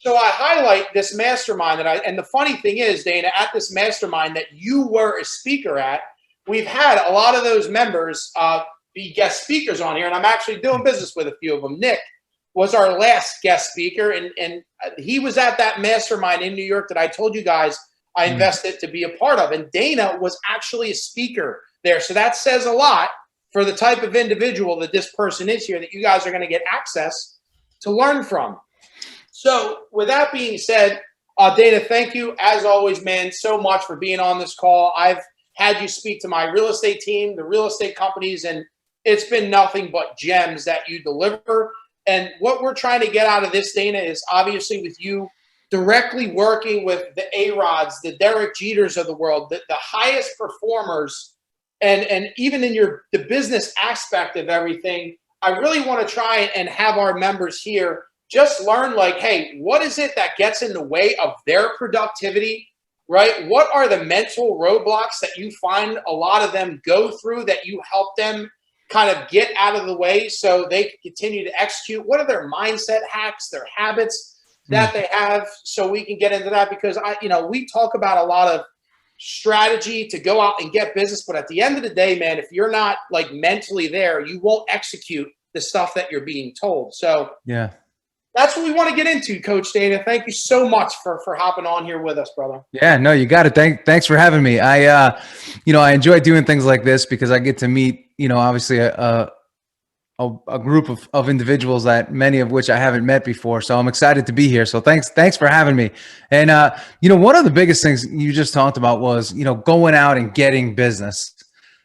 So I highlight this mastermind and the funny thing is, Dana, at this mastermind that you were a speaker at, we've had a lot of those members be guest speakers on here, and I'm actually doing business with a few of them. Nick was our last guest speaker, and he was at that mastermind in New York that I told you guys I invested to be a part of, and Dana was actually a speaker there. So that says a lot for the type of individual that this person is here that you guys are going to get access to learn from. So with that being said, Dana, thank you as always, man, so much for being on this call. I've had you speak to my real estate team, the real estate companies, and it's been nothing but gems that you deliver. And what we're trying to get out of this, Dana, is obviously with you directly working with the A-Rods, the Derek Jeters of the world, the highest performers, and even in the business aspect of everything, I really want to try and have our members here just learn, like, hey, what is it that gets in the way of their productivity, right? What are the mental roadblocks that you find a lot of them go through that you help them kind of get out of the way so they can continue to execute? What are their mindset hacks, their habits that they have, so we can get into that? Because we talk about a lot of strategy to go out and get business, but at the end of the day, man, if you're not like mentally there, you won't execute the stuff that you're being told. So yeah, that's what we want to get into, Coach Dana. Thank you so much for hopping on here with us, brother. Yeah, no, you got it. Thanks for having me. I enjoy doing things like this because I get to meet, obviously a group of individuals that many of which I haven't met before. So I'm excited to be here. So thanks for having me. And, one of the biggest things you just talked about was, going out and getting business.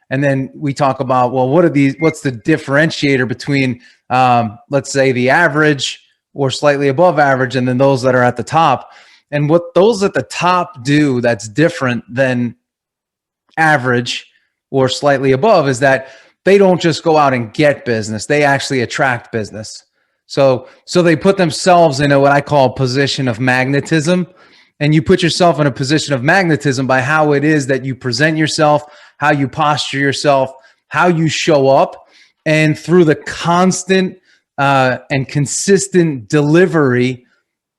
And then we talk about, well, what's the differentiator between, let's say the average or slightly above average, and then those that are at the top. And what those at the top do that's different than average or slightly above is that they don't just go out and get business. They actually attract business. So they put themselves in what I call a position of magnetism. And you put yourself in a position of magnetism by how it is that you present yourself, how you posture yourself, how you show up, and through the constant and consistent delivery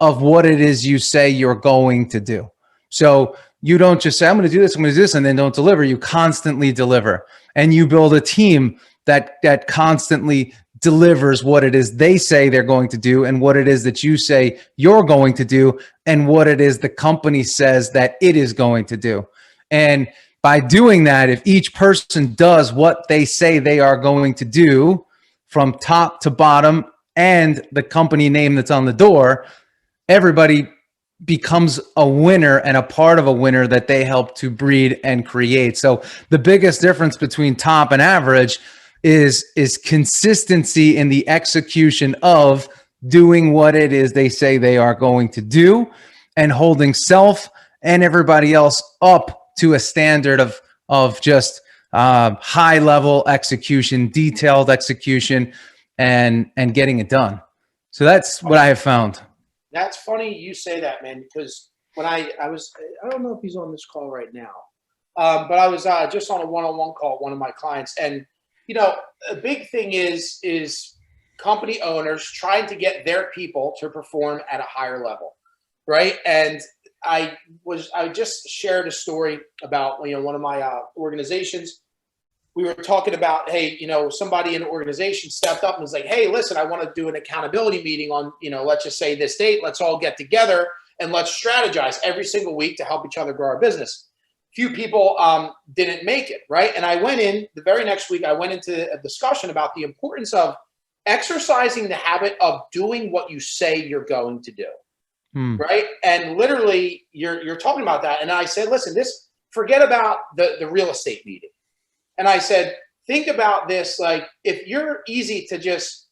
of what it is you say you're going to do. So you don't just say, I'm going to do this, I'm going to do this, and then don't deliver. You constantly deliver. And you build a team that constantly delivers what it is they say they're going to do and what it is that you say you're going to do and what it is the company says that it is going to do. And by doing that, if each person does what they say they are going to do from top to bottom and the company name that's on the door, everybody becomes a winner and a part of a winner that they help to breed and create. So the biggest difference between top and average is consistency in the execution of doing what it is they say they are going to do and holding self and everybody else up to a standard of just high level execution, detailed execution, and getting it done. So that's what I have found. That's funny you say that, man, because when I don't know if he's on this call right now, but I was just on a one-on-one call with one of my clients. And, a big thing is company owners trying to get their people to perform at a higher level, right? And I just shared a story about, one of my organizations. We were talking about, hey, somebody in the organization stepped up and was like, hey, listen, I want to do an accountability meeting on, let's just say this date. Let's all get together and let's strategize every single week to help each other grow our business. Few people didn't make it, right? And I went in the very next week, I went into a discussion about the importance of exercising the habit of doing what you say you're going to do, right? And literally, you're talking about that. And I said, listen, forget about the real estate meeting. And I said, think about this, like, if you're easy to just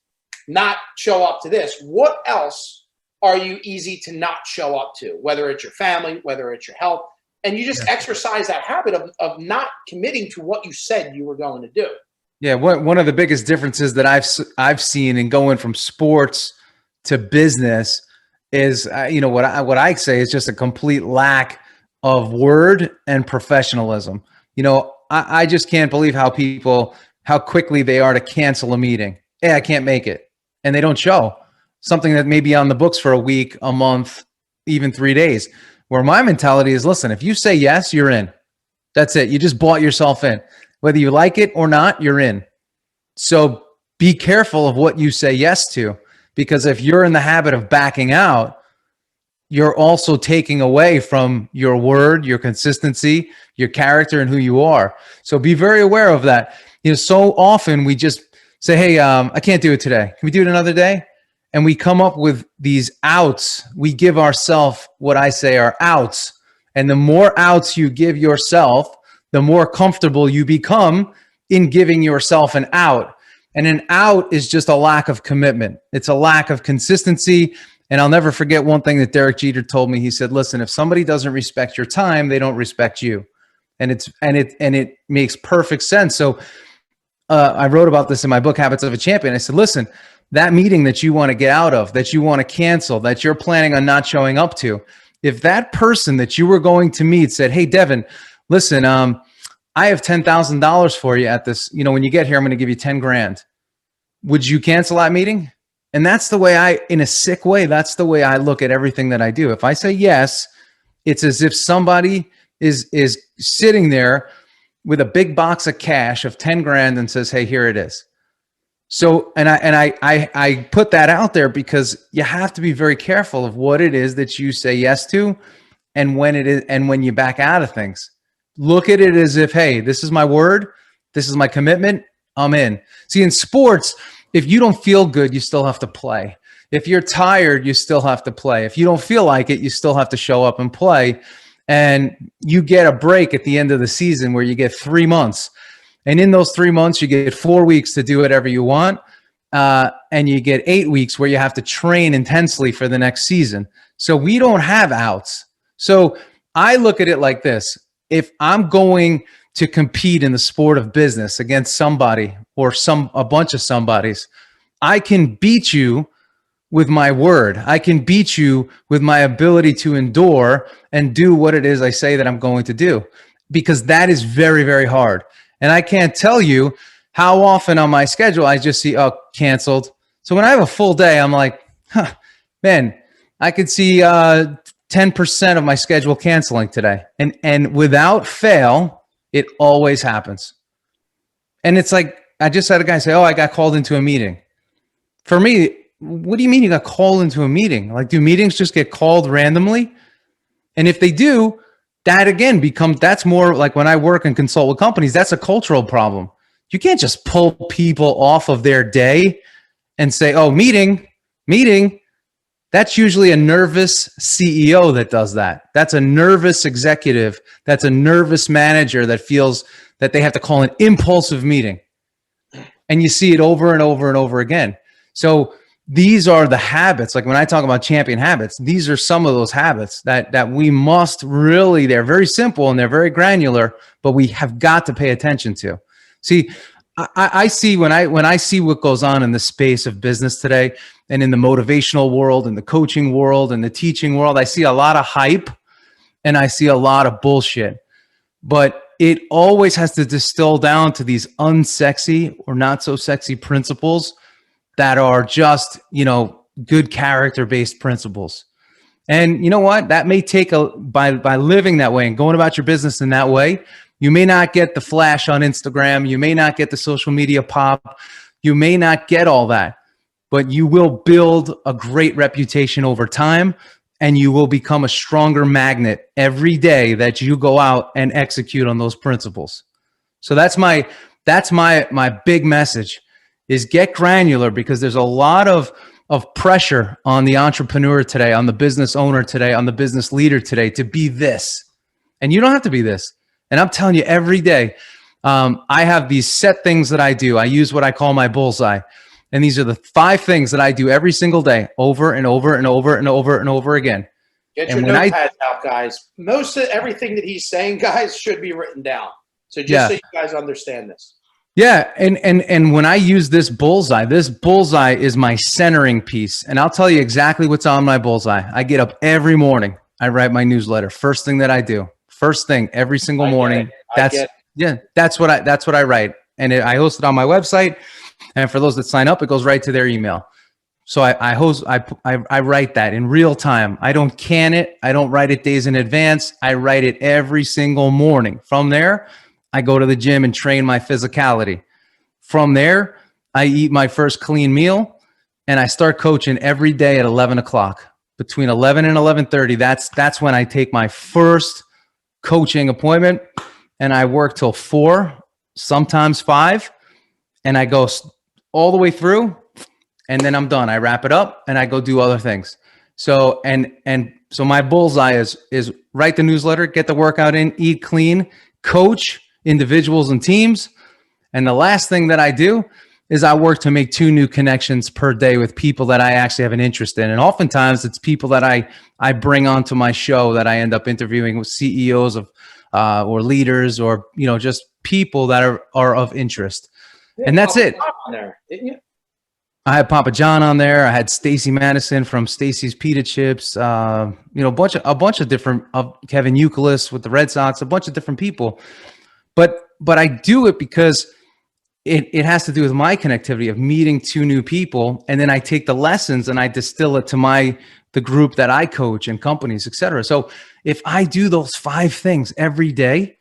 not show up to this, what else are you easy to not show up to? Whether it's your family, whether it's your health, and you just exercise that habit of not committing to what you said you were going to do. Yeah, one of the biggest differences that I've seen in going from sports to business is, what I say is just a complete lack of word and professionalism. I just can't believe how quickly they are to cancel a meeting. Hey, I can't make it. And they don't show. something that may be on the books for a week, a month, even 3 days. Where my mentality is, listen, if you say yes, you're in. That's it. You just bought yourself in. Whether you like it or not, you're in. So be careful of what you say yes to, because if you're in the habit of backing out, you're also taking away from your word, your consistency, your character, and who you are. So be very aware of that. So often we just say, hey, I can't do it today. Can we do it another day? And we come up with these outs. We give ourselves what I say are outs. And the more outs you give yourself, the more comfortable you become in giving yourself an out. And an out is just a lack of commitment. It's a lack of consistency. And I'll never forget one thing that Derek Jeter told me. He said, listen, if somebody doesn't respect your time, they don't respect you. And it makes perfect sense. So I wrote about this in my book, Habits of a Champion. I said, listen, that meeting that you want to get out of, that you want to cancel, that you're planning on not showing up to, if that person that you were going to meet said, hey, Devin, listen, I have $10,000 for you at this, when you get here, I'm going to give you 10 grand. Would you cancel that meeting? And that's the way in a sick way, that's the way I look at everything that I do. If I say yes, it's as if somebody is sitting there with a big box of cash of 10 grand and says, hey, here it is. So, and I put that out there because you have to be very careful of what it is that you say yes to, and when it is, and when you back out of things. Look at it as if, hey, this is my word, this is my commitment, I'm in. See, in sports, if you don't feel good, you still have to play. If you're tired, you still have to play. If you don't feel like it, you still have to show up and play. And you get a break at the end of the season where you get 3 months. And in those 3 months, you get 4 weeks to do whatever you want. And you get 8 weeks where you have to train intensely for the next season. So we don't have outs. So I look at it like this. If I'm going to compete in the sport of business against somebody or a bunch of somebodies, I can beat you with my word. I can beat you with my ability to endure and do what it is I say that I'm going to do, because that is very, very hard. And I can't tell you how often on my schedule I just see, oh, canceled. So when I have a full day, I'm like, man, I could see 10% of my schedule canceling today. And without fail, it always happens. And it's like, I just had a guy say, oh, I got called into a meeting. For me, what do you mean you got called into a meeting? Like, do meetings just get called randomly? And if they do, that again that's more like when I work and consult with companies, that's a cultural problem. You can't just pull people off of their day and say, oh, meeting. That's usually a nervous CEO that does that. That's a nervous executive. That's a nervous manager that feels that they have to call an impulsive meeting. And you see it over and over and over again. So these are the habits. Like when I talk about champion habits, these are some of those habits that we must really, they're very simple and they're very granular, but we have got to pay attention to. See, I see when I see what goes on in the space of business today and in the motivational world and the coaching world and the teaching world, I see a lot of hype and I see a lot of bullshit, but it always has to distill down to these unsexy or not so sexy principles that are just, good character-based principles. And you know what? That may take by living that way and going about your business in that way, you may not get the flash on Instagram. You may not get the social media pop. You may not get all that, but you will build a great reputation over time, and you will become a stronger magnet every day that you go out and execute on those principles. So that's my big message. Is get granular, because there's a lot of pressure on the entrepreneur today, on the business owner today, on the business leader today to be this. And you don't have to be this. And I'm telling you every day, I have these set things that I do. I use what I call my bullseye. And these are the 5 things that I do every single day, over and over and over and over and over again. Get your notepads out, guys. Most of everything that he's saying, guys, should be written down. So just so you guys understand this. Yeah, and when I use this bullseye is my centering piece. And I'll tell you exactly what's on my bullseye. I get up every morning. I write my newsletter. First thing that I do. First thing every single morning. That's what I write. And I host it on my website. And for those that sign up, it goes right to their email. So I write that in real time. I don't can it. I don't write it days in advance. I write it every single morning. From there, I go to the gym and train my physicality. From there, I eat my first clean meal and I start coaching every day at 11 o'clock. Between 11 and 11:30, that's when I take my first coaching appointment, and I work till 4, sometimes 5, and I go all the way through, and then I'm done. I wrap it up and I go do other things. So so my bullseye is write the newsletter, get the workout in, eat clean, coach individuals and teams. And the last thing that I do is I work to make 2 new connections per day with people that I actually have an interest in. And oftentimes it's people that I bring onto my show that I end up interviewing with CEOs of or leaders, or, you know, just people that are of interest. And that's it. On there, didn't you? I had Papa John on there. I had Stacy Madison from Stacy's Pita Chips. You know, a bunch of different, Kevin Youkilis with the Red Sox, a bunch of different people. But I do it because it has to do with my connectivity of meeting 2 new people, and then I take the lessons and I distill it to the group that I coach and companies, et cetera. So if I do those 5 things every day,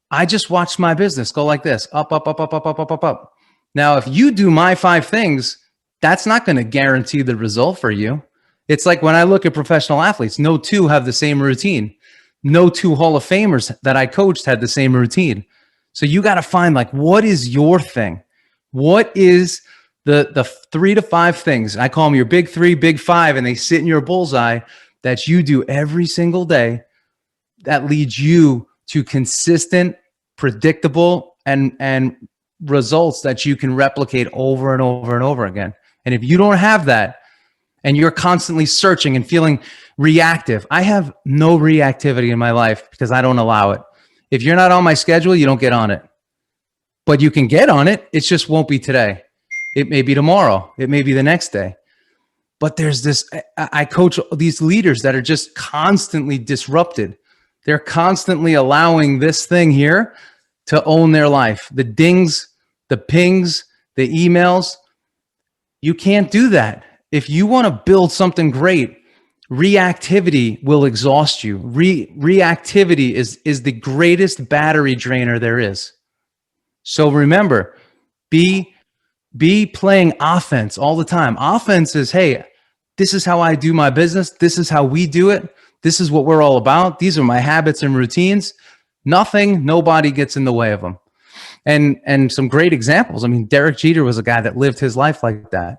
I just watch my business go like this, up, up, up, up, up, up, up, up, up. Now, if you do my 5 things, that's not going to guarantee the result for you. It's like when I look at professional athletes, no 2 have the same routine. No 2 Hall of Famers that I coached had the same routine. So you got to find, like, what is your thing? What is the 3 to 5 things? I call them your big 3, big 5, and they sit in your bullseye that you do every single day that leads you to consistent, predictable, and results that you can replicate over and over and over again. And if you don't have that, and you're constantly searching and feeling reactive, I have no reactivity in my life because I don't allow it. If you're not on my schedule, you don't get on it. But you can get on it. It just won't be today. It may be tomorrow. It may be the next day. But there's this, I coach these leaders that are just constantly disrupted. They're constantly allowing this thing here to own their life. The dings, the pings, the emails. You can't do that. If you want to build something great, reactivity will exhaust you. Reactivity is the greatest battery drainer there is. So remember, be playing offense all the time. Offense is, hey, this is how I do my business. This is how we do it. This is what we're all about. These are my habits and routines. Nobody gets in the way of them. And some great examples. I mean, Derek Jeter was a guy that lived his life like that.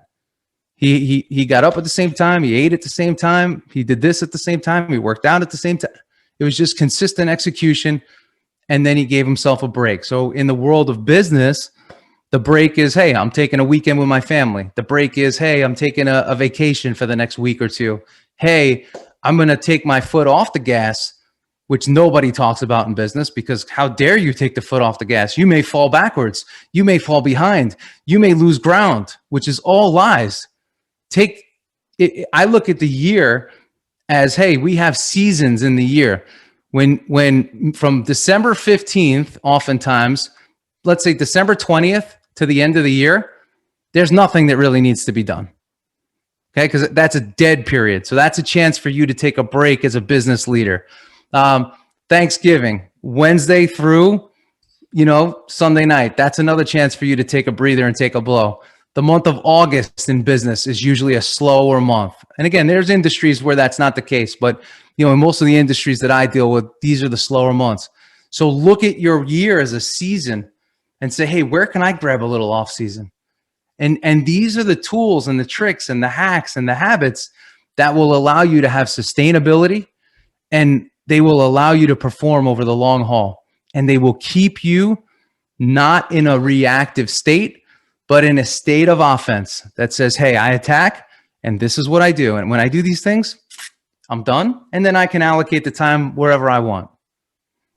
He got up at the same time. He ate at the same time. He did this at the same time. He worked out at the same time. It was just consistent execution. And then he gave himself a break. So in the world of business, the break is, hey, I'm taking a weekend with my family. The break is, hey, I'm taking a vacation for the next week or 2. Hey, I'm going to take my foot off the gas, which nobody talks about in business, because how dare you take the foot off the gas? You may fall backwards. You may fall behind. You may lose ground, which is all lies. I look at the year as, hey, we have seasons in the year. When from December 15th, oftentimes, let's say December 20th to the end of the year, there's nothing that really needs to be done. Okay, because that's a dead period. So that's a chance for you to take a break as a business leader. Thanksgiving, Wednesday through, Sunday night, that's another chance for you to take a breather and take a blow. The month of August in business is usually a slower month. And again, there's industries where that's not the case, but in most of the industries that I deal with, these are the slower months. So look at your year as a season and say, hey, where can I grab a little off season? And these are the tools and the tricks and the hacks and the habits that will allow you to have sustainability, and they will allow you to perform over the long haul. And they will keep you not in a reactive state, but in a state of offense that says, hey, I attack, and this is what I do. And when I do these things, I'm done. And then I can allocate the time wherever I want.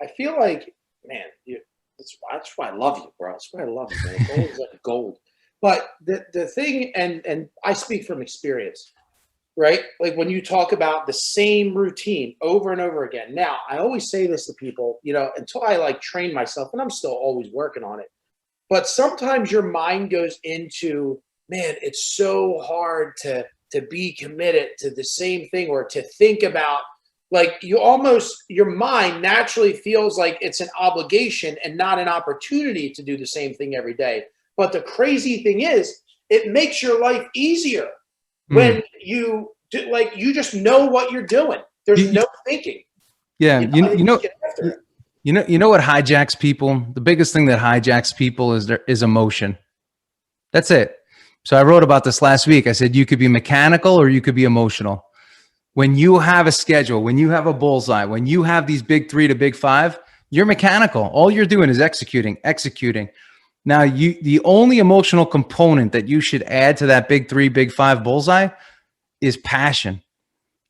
I feel like, man, that's why I love you, bro. That's why I love you, man. Gold is like gold. But the thing, and I speak from experience, right? Like when you talk about the same routine over and over again. Now, I always say this to people, until I train myself, and I'm still always working on it. But sometimes your mind goes into, man, it's so hard to to be committed to the same thing, or to think about, like, your mind naturally feels like it's an obligation and not an opportunity to do the same thing every day. But the crazy thing is, it makes your life easier when you do, like, you just know what you're doing. There's no thinking. Yeah. You just get after it. You know what hijacks people? The biggest thing that hijacks people is emotion. That's it. So I wrote about this last week. I said, you could be mechanical or you could be emotional. When you have a schedule, when you have a bullseye, when you have these big 3 to big 5, you're mechanical. All you're doing is executing. Now, the only emotional component that you should add to that big 3, big 5 bullseye is passion.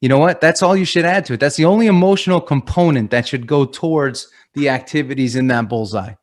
You know what? That's all you should add to it. That's the only emotional component that should go towards the activities in that bullseye.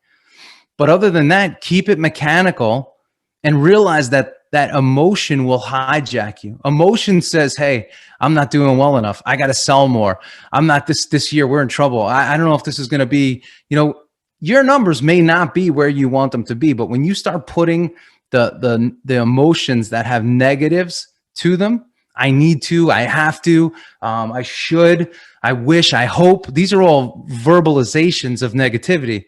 But other than that, keep it mechanical and realize that emotion will hijack you. Emotion says, hey, I'm not doing well enough. I got to sell more. I'm not this year. We're in trouble. I don't know if this is going to be, your numbers may not be where you want them to be. But when you start putting the emotions that have negatives to them, I need to, I have to, I should, I wish, I hope. These are all verbalizations of negativity.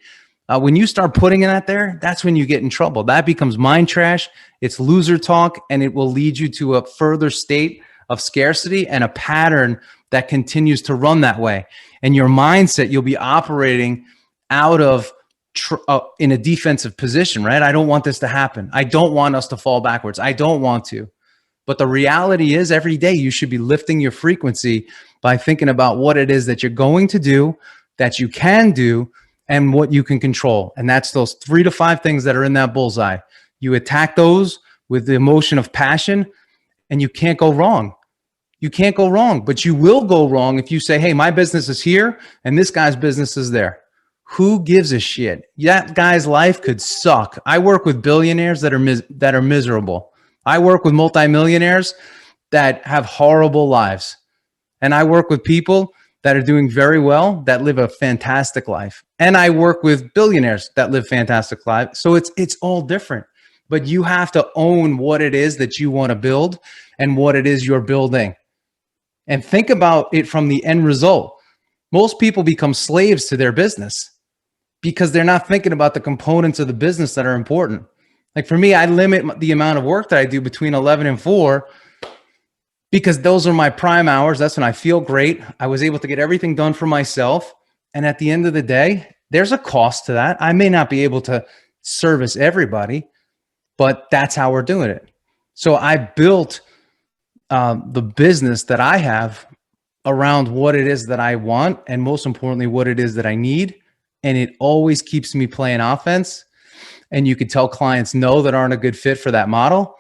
When you start putting that there, that's when you get in trouble. That becomes mind trash. It's loser talk, and it will lead you to a further state of scarcity and a pattern that continues to run that way. And your mindset, you'll be operating out of in a defensive position, right? I don't want this to happen. I don't want us to fall backwards. I don't want to. But the reality is, every day you should be lifting your frequency by thinking about what it is that you're going to do, that you can do, and what you can control. And that's those 3 to 5 things that are in that bullseye. You attack those with the emotion of passion, and you can't go wrong. You can't go wrong, but you will go wrong if you say, hey, my business is here and this guy's business is there. Who gives a shit? That guy's life could suck. I work with billionaires that are miserable. I work with multimillionaires that have horrible lives. And I work with people that are doing very well, that live a fantastic life. And I work with billionaires that live fantastic lives. So it's all different. But you have to own what it is that you want to build and what it is you're building. And think about it from the end result. Most people become slaves to their business because they're not thinking about the components of the business that are important. Like for me, I limit the amount of work that I do between 11 and 4 because those are my prime hours. That's when I feel great. I was able to get everything done for myself. And at the end of the day, there's a cost to that. I may not be able to service everybody, but that's how we're doing it. So I built the business that I have around what it is that I want, and most importantly, what it is that I need. And it always keeps me playing offense. And you could tell clients no that aren't a good fit for that model.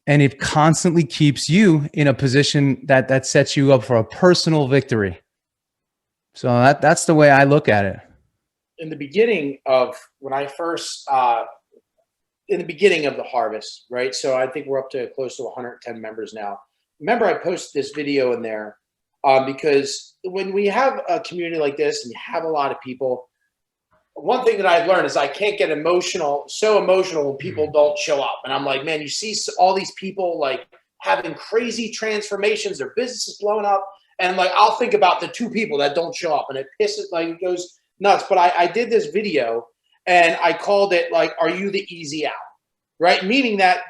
And it constantly keeps you in a position that sets you up for a personal victory. So that's the way I look at it. In the beginning of when I first, in the beginning of the harvest, right? So I think we're up to close to 110 members now. Remember, I posted this video in there because when we have a community like this and you have a lot of people, one thing that I've learned is I can't get so emotional when people don't show up. And I'm like, man, you see all these people like having crazy transformations, their business is blowing up. And like, I'll think about the 2 people that don't show up and it pisses, like it goes nuts. But I did this video and I called it like, are you the easy out? Right? Meaning that,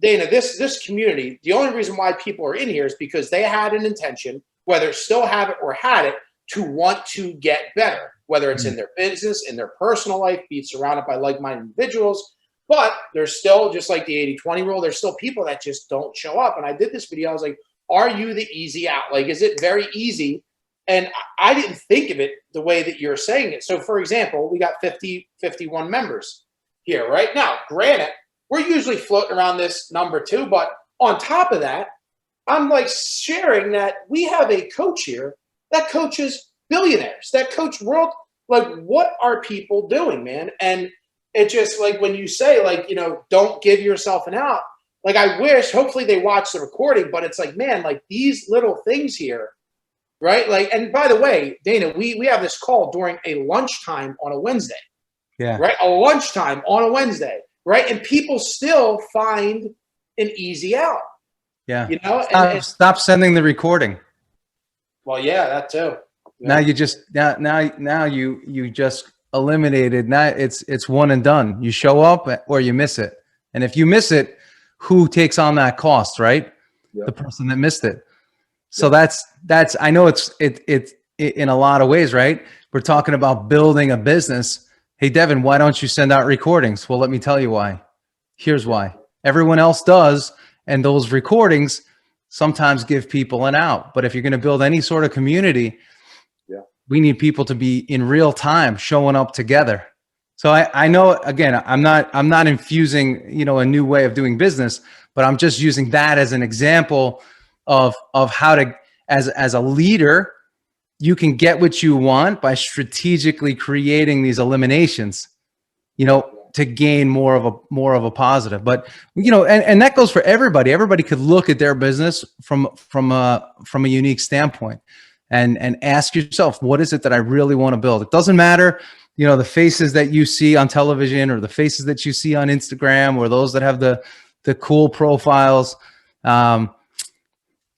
Dana, this community, the only reason why people are in here is because they had an intention, whether still have it or had it, to want to get better, whether it's in their business, in their personal life, be surrounded by like-minded individuals. But there's still, just like the 80-20 rule, there's still people that just don't show up. And I did this video. I was like, are you the easy out? Like, is it very easy? And I didn't think of it the way that you're saying it. So, for example, we got 51 members here right now. Granted, we're usually floating around this number too. But on top of that, I'm like sharing that we have a coach here that coaches billionaires, that coach world. Like, what are people doing, man? And it just, like, when you say, like, don't give yourself an out. Like, I wish, hopefully they watch the recording, but it's like, man, like these little things here, right? Like, and by the way, Dana, we have this call during a lunchtime on a Wednesday. Yeah. Right? A lunchtime on a Wednesday, right? And people still find an easy out. Yeah. You know, Stop sending the recording. well, yeah, that too. Yeah. Now you just now you just eliminated. Now it's one and done. You show up or you miss it. And if you miss it, who takes on that cost, right? Yep. The person that missed it. So that's I know it's in a lot of ways, right? We're talking about building a business. Hey, Devin, why don't you send out recordings? Well, let me tell you why. Here's why. Everyone else does, and those recordings sometimes give people an out. But if you're going to build any sort of community, we need people to be in real time showing up together. So I know, again, I'm not infusing, a new way of doing business, but I'm just using that as an example of how to, as a leader, you can get what you want by strategically creating these eliminations, to gain more of a positive. But and that goes for everybody. Everybody could look at their business from a unique standpoint and ask yourself, what is it that I really want to build? It doesn't matter, the faces that you see on television or the faces that you see on Instagram or those that have the cool profiles. Let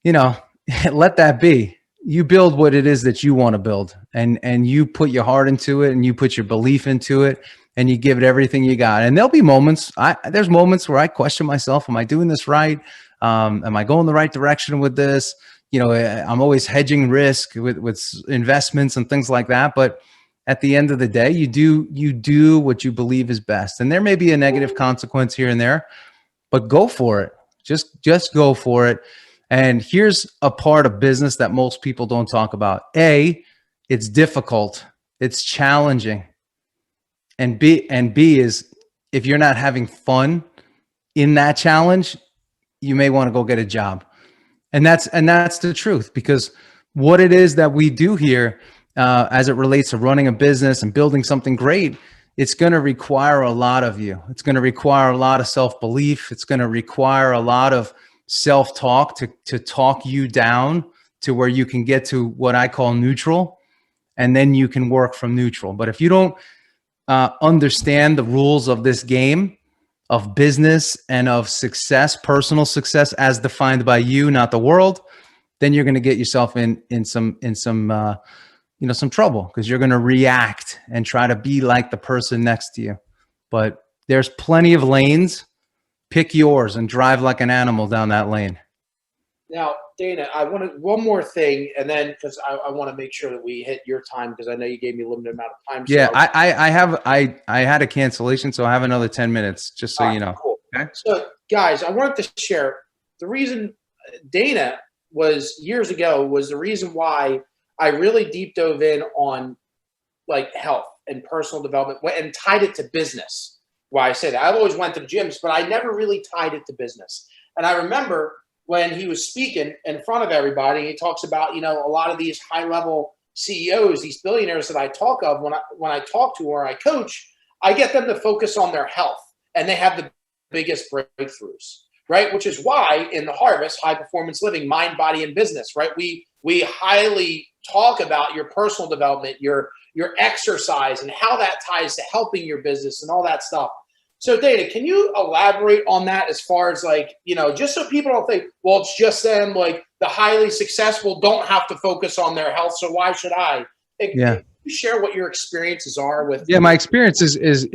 that be. You build what it is that you want to build, and you put your heart into it, and you put your belief into it, and you give it everything you got. And there'll be moments. There's moments where I question myself: am I doing this right? Am I going the right direction with this? I'm always hedging risk with investments and things like that. But at the end of the day, you do what you believe is best. And there may be a negative consequence here and there, but go for it. Just go for it. And here's a part of business that most people don't talk about. A, it's difficult. It's challenging. And B is, if you're not having fun in that challenge, you may want to go get a job. And that's the truth, because what it is that we do here, as it relates to running a business and building something great, it's going to require a lot of you. It's going to require a lot of self-belief. It's going to require a lot of self-talk to talk you down to where you can get to what I call neutral, and then you can work from neutral. But if you don't understand the rules of this game, of business and of success, personal success as defined by you, not the world, then you're going to get yourself in some trouble, because you're going to react and try to be like the person next to you. But there's plenty of lanes. Pick yours and drive like an animal down that lane. Now, Dana, I wanted one more thing, and then because I want to make sure that we hit your time, because I know you gave me a limited amount of time. Yeah, I had a cancellation, so I have another 10 minutes, just so you know. Cool. Okay. So, guys, I wanted to share the reason Dana was years ago was the reason why I really deep dove in on like health and personal development and tied it to business. Why I say that, I've always went to the gyms, but I never really tied it to business. And I remember when he was speaking in front of everybody, he talks about, a lot of these high level CEOs, these billionaires that I talk of, when I talk to or I coach, I get them to focus on their health, and they have the biggest breakthroughs, right? Which is why in the Harvest, high performance living, mind, body, and business, right? We highly talk about your personal development, your exercise, and how that ties to helping your business and all that stuff. So, Dana, can you elaborate on that as far as just so people don't think, well, it's just them, like the highly successful don't have to focus on their health, so why should I? Yeah. Can you share what your experiences are with? Yeah, my experience is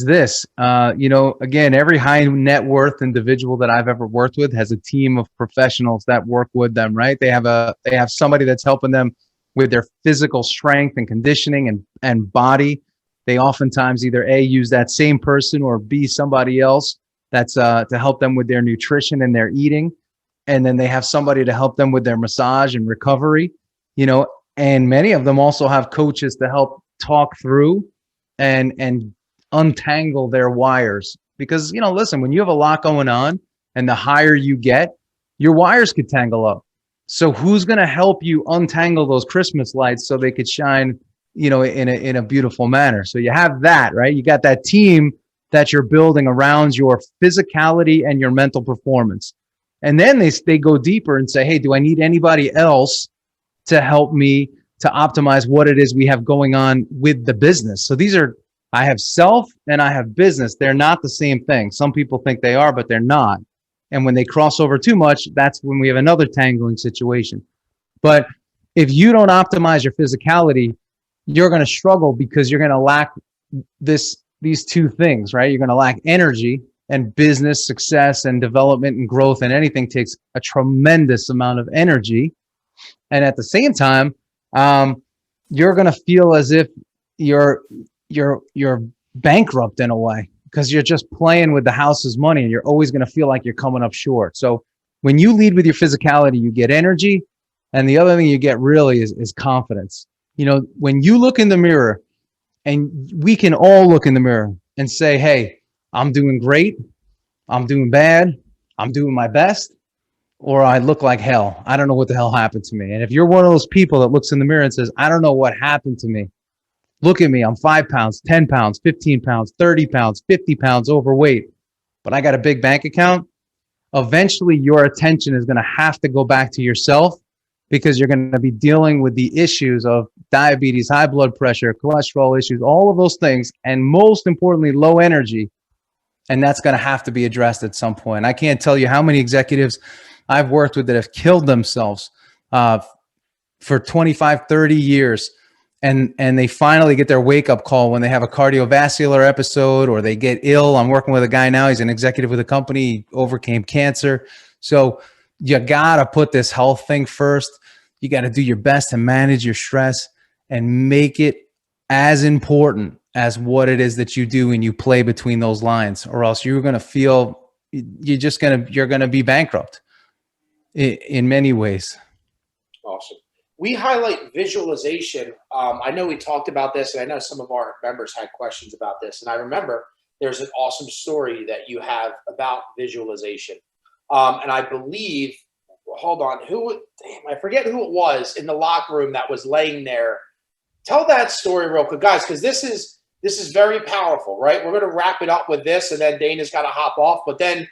this. Again, every high net worth individual that I've ever worked with has a team of professionals that work with them, right? They have somebody that's helping them with their physical strength and conditioning and body. They oftentimes either A, use that same person, or B, somebody else that's to help them with their nutrition and their eating. And then they have somebody to help them with their massage and recovery, and many of them also have coaches to help talk through and untangle their wires. Because, listen, when you have a lot going on and the higher you get, your wires could tangle up. So who's going to help you untangle those Christmas lights so they could shine, in a beautiful manner? So you have that, right? You got that team that you're building around your physicality and your mental performance. And then they go deeper and say, hey, do I need anybody else to help me to optimize what it is we have going on with the business? So I have self and I have business. They're not the same thing. Some people think they are, but they're not. And when they cross over too much, that's when we have another tangling situation. But if you don't optimize your physicality, you're going to struggle because you're going to lack these two things, right? You're going to lack energy, and business success and development and growth and anything takes a tremendous amount of energy. And at the same time, you're going to feel as if you're bankrupt in a way, because you're just playing with the house's money and you're always going to feel like you're coming up short. So when you lead with your physicality, you get energy. And the other thing you get really is confidence. You know, when you look in the mirror, and we can all look in the mirror and say, hey, I'm doing great, I'm doing bad, I'm doing my best, or I look like hell. I don't know what the hell happened to me. And if you're one of those people that looks in the mirror and says, I don't know what happened to me, look at me, I'm 5 pounds, 10 pounds, 15 pounds, 30 pounds, 50 pounds overweight, but I got a big bank account, eventually your attention is going to have to go back to yourself, because you're going to be dealing with the issues of diabetes, high blood pressure, cholesterol issues, all of those things, and most importantly, low energy. And that's going to have to be addressed at some point. I can't tell you how many executives I've worked with that have killed themselves for 25, 30 years. And they finally get their wake-up call when they have a cardiovascular episode or they get ill. I'm working with a guy now. He's an executive with a company. He overcame cancer. So you got to put this health thing first. You got to do your best to manage your stress and make it as important as what it is that you do, and you play between those lines, or else you're going to feel you're going to be bankrupt in many ways. Awesome. We highlight visualization. I know we talked about this, and I know some of our members had questions about this. And I remember there's an awesome story that you have about visualization. And I believe, hold on, I forget who it was in the locker room that was laying there. Tell that story real quick, guys, because this is very powerful, right? We're going to wrap it up with this, and then Dana's got to hop off. But then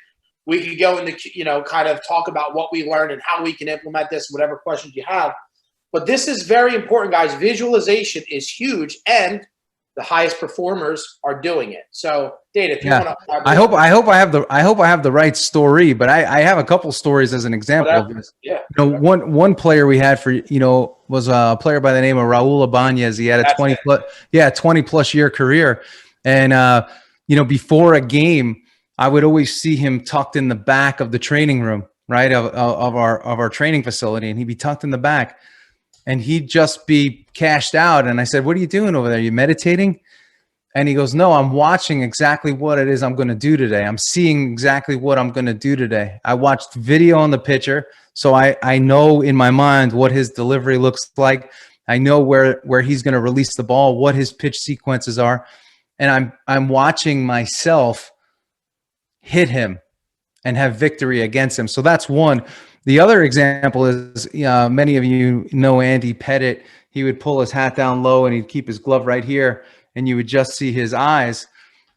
we could go into, kind of talk about what we learned and how we can implement this, whatever questions you have. But this is very important, guys. Visualization is huge, and the highest performers are doing it. So, Dana, if you want to, I hope I have the right story, but I have a couple stories as an example of this. Yeah. One player we had for was a player by the name of Raul Ibanez. He had a 20 plus year career, and before a game, I would always see him tucked in the back of the training room, right, of our training facility, and he'd be tucked in the back. And he'd just be cashed out. And I said, what are you doing over there? Are you meditating? And he goes, no, I'm watching exactly what it is I'm going to do today. I'm seeing exactly what I'm going to do today. I watched video on the pitcher, so I know in my mind what his delivery looks like. I know where he's going to release the ball, what his pitch sequences are. And I'm watching myself hit him and have victory against him. So that's one. The other example is, many of you know Andy Pettit. He would pull his hat down low and he'd keep his glove right here, and you would just see his eyes.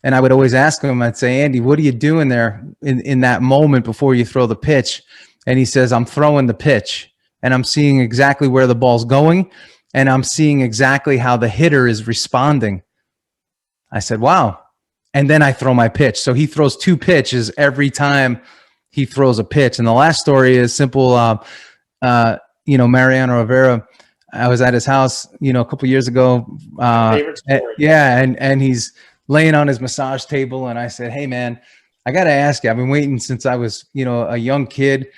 And I would always ask him, I'd say, Andy, what are you doing there in that moment before you throw the pitch? And he says, I'm throwing the pitch, and I'm seeing exactly where the ball's going, and I'm seeing exactly how the hitter is responding. I said, wow. And then I throw my pitch. So he throws 2 pitches every time he throws a pitch. And the last story is simple. Mariano Rivera, I was at his house, a couple years ago. Favorite story. And he's laying on his massage table. And I said, hey man, I got to ask you, I've been waiting since I was, a young kid,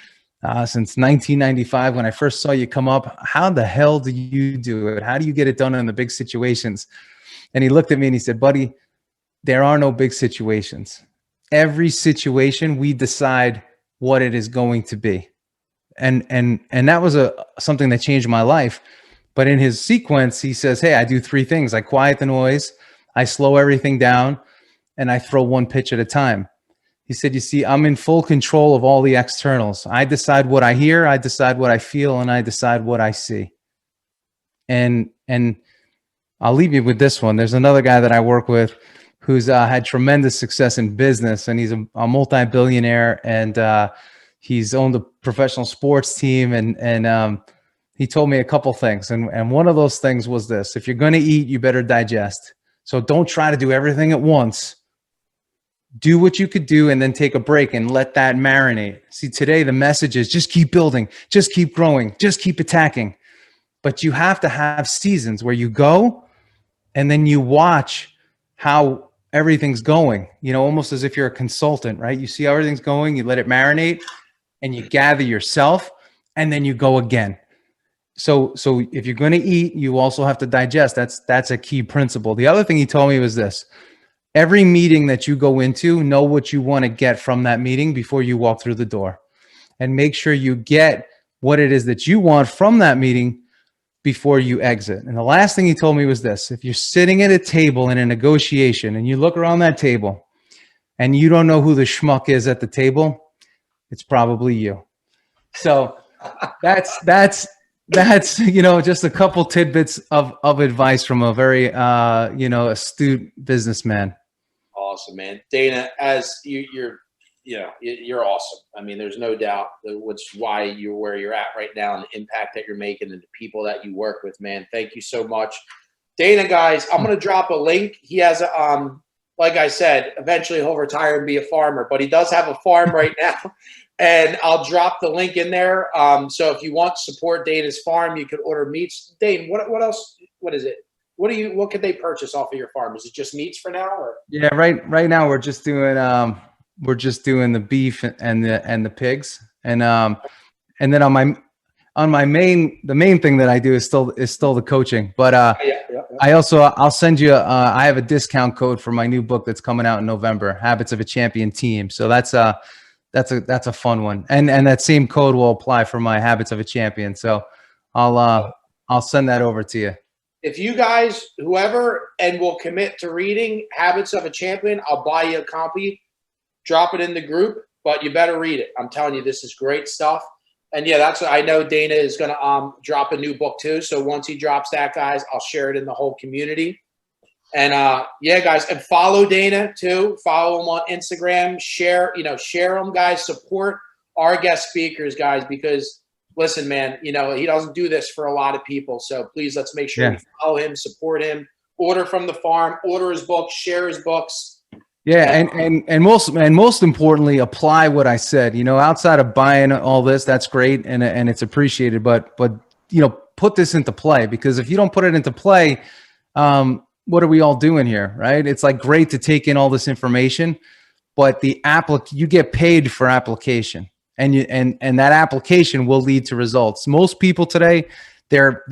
since 1995, when I first saw you come up. How the hell do you do it? How do you get it done in the big situations? And he looked at me and he said, buddy, there are no big situations. Every situation we decide what it is going to be. And that was something that changed my life. But in his sequence, he says, hey, I do 3 things. I quiet the noise, I slow everything down, and I throw 1 pitch at a time. He said, you see, I'm in full control of all the externals. I decide what I hear, I decide what I feel, and I decide what I see. And I'll leave you with this one. There's another guy that I work with who's had tremendous success in business, and he's a multi-billionaire, and he's owned a professional sports team, and he told me a couple things, and one of those things was this: if you're going to eat, you better digest. So don't try to do everything at once. do what you could do and then take a break and let that marinate. See, today the message is just keep building, just keep growing, just keep attacking. But you have to have seasons where you go and then you watch how everything's going, almost as if you're a consultant, right? You see how everything's going, you let it marinate and you gather yourself and then you go again. So if you're going to eat, you also have to digest. That's a key principle. The other thing he told me was this: every meeting that you go into, know what you want to get from that meeting before you walk through the door, and make sure you get what it is that you want from that meeting before you exit. And the last thing he told me was this: if you're sitting at a table in a negotiation and you look around that table and you don't know who the schmuck is at the table, it's probably you. So that's just a couple tidbits of advice from a very astute businessman. Awesome, man. Dana, as you're awesome. I mean, there's no doubt which why you're where you're at right now and the impact that you're making and the people that you work with, man. Thank you so much. Dana, guys, I'm going to drop a link. He has like I said, eventually he'll retire and be a farmer, but he does have a farm right now. And I'll drop the link in there. So if you want to support Dana's farm, you can order meats. Dane, what else? What is it? What could they purchase off of your farm? Is it just meats for now? Or? Yeah, right now we're just doing the beef and the pigs. And then the main thing that I do is still the coaching. But Yeah. I'll send you I have a discount code for my new book that's coming out in November, Habits of a Champion Team. So that's a fun one. And that same code will apply for my Habits of a Champion. So I'll send that over to you. If you guys, whoever, and will commit to reading Habits of a Champion, I'll buy you a copy, drop it in the group, but you better read it. I'm telling you, this is great stuff. And yeah, that's what I know Dana is going to drop a new book too. So once he drops that, guys, I'll share it in the whole community. And yeah, guys, and follow Dana too. Follow him on Instagram. Share them, guys. Support our guest speakers, guys, because listen, man, he doesn't do this for a lot of people. So please, let's make sure we follow him, support him, order from the farm, order his books, share his books. Yeah, and most importantly, apply what I said. Outside of buying all this, that's great and it's appreciated. But put this into play, because if you don't put it into play, what are we all doing here, right? It's like great to take in all this information, but you get paid for application, and that application will lead to results. Most people today, they're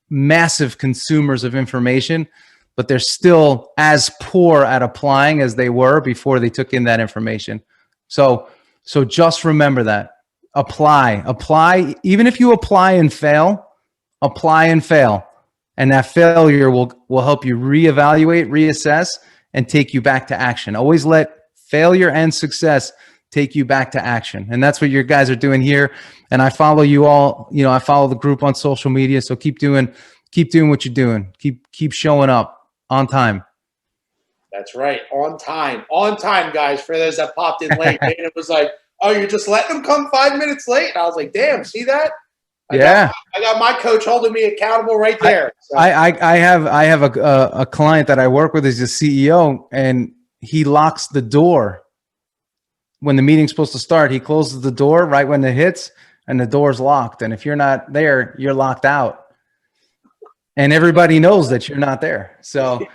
massive consumers of information, but they're still as poor at applying as they were before they took in that information. So just remember that. Apply. Even if you apply and fail, and that failure will help you reevaluate, reassess, and take you back to action. Always let failure and success take you back to action. And that's what your guys are doing here. And I follow you all, I follow the group on social media. So keep doing what you're doing. Keep showing up on time. That's right. On time, guys. For those that popped in late, Dana was like, oh, you're just letting them come 5 minutes late. And I was like, damn, see that? I got my coach holding me accountable right there. I have a client that I work with. Is the CEO, and he locks the door when the meeting's supposed to start. He closes the door right when it hits, and the door's locked. And if you're not there, you're locked out. And everybody knows that you're not there. So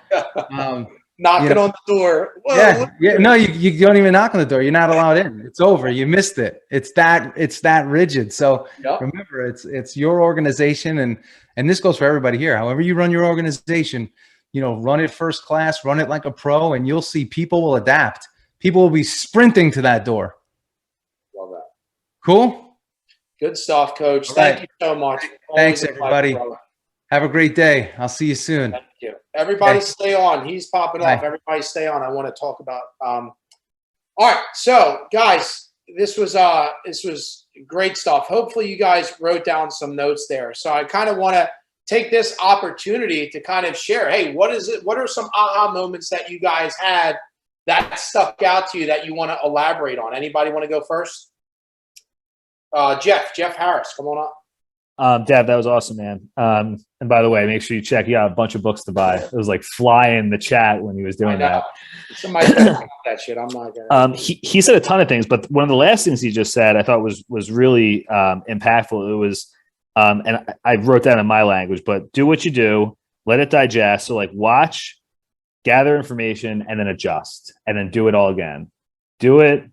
knocking on the door. Whoa, yeah. No, you don't even knock on the door. You're not allowed in. It's over. You missed it. It's that rigid. So remember, it's your organization, and this goes for everybody here. However you run your organization, run it first class, run it like a pro, and you'll see people will adapt. People will be sprinting to that door. Love that. Cool. Good stuff, Coach. Thank you so much. Thanks, everybody. Have a great day. I'll see you soon. Thank you. Everybody stay on. He's popping off. Everybody stay on. I want to talk about all right. So guys, this was great stuff. Hopefully you guys wrote down some notes there. So I kind of want to take this opportunity to kind of share, hey, what are some aha moments that you guys had that stuck out to you that you want to elaborate on? Anybody want to go first? Jeff Harris, come on up. Dev, that was awesome, man. And by the way, make sure you check. You got a bunch of books to buy. It was like flying in the chat when he was doing that. Somebody that shit. I'm not gonna. He said a ton of things, but one of the last things he just said I thought was really impactful. It was, and I wrote that in my language, but do what you do, let it digest. So like watch, gather information, and then adjust, and then do it all again. Do it,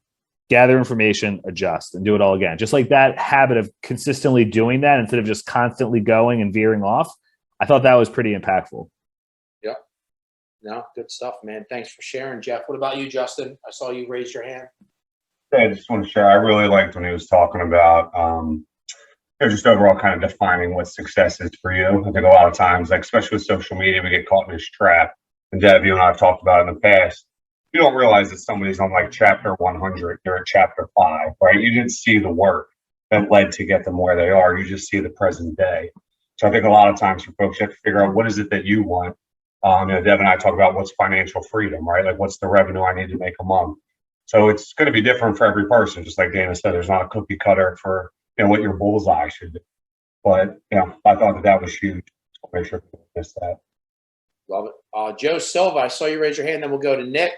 gather information, adjust, and do it all again. Just like that habit of consistently doing that instead of just constantly going and veering off. I thought that was pretty impactful. Yep. No, good stuff, man. Thanks for sharing, Jeff. What about you, Justin? I saw you raise your hand. Yeah, I just want to share. I really liked when he was talking about just overall kind of defining what success is for you. I think a lot of times, like especially with social media, we get caught in this trap. And Dev, you and I have talked about it in the past. You don't realize that somebody's on like chapter 100, you're at chapter 5, right? You didn't see the work that led to get them where they are. You just see the present day. So I think a lot of times for folks, you have to figure out what is it that you want. Dev and I talk about what's financial freedom, right? Like what's the revenue I need to make a month. So it's going to be different for every person. Just like Dana said, there's not a cookie cutter for what your bullseye should be. But I thought that was huge. So make sure you miss that. Love it. Joe Silva, I saw you raise your hand. Then we'll go to Nick.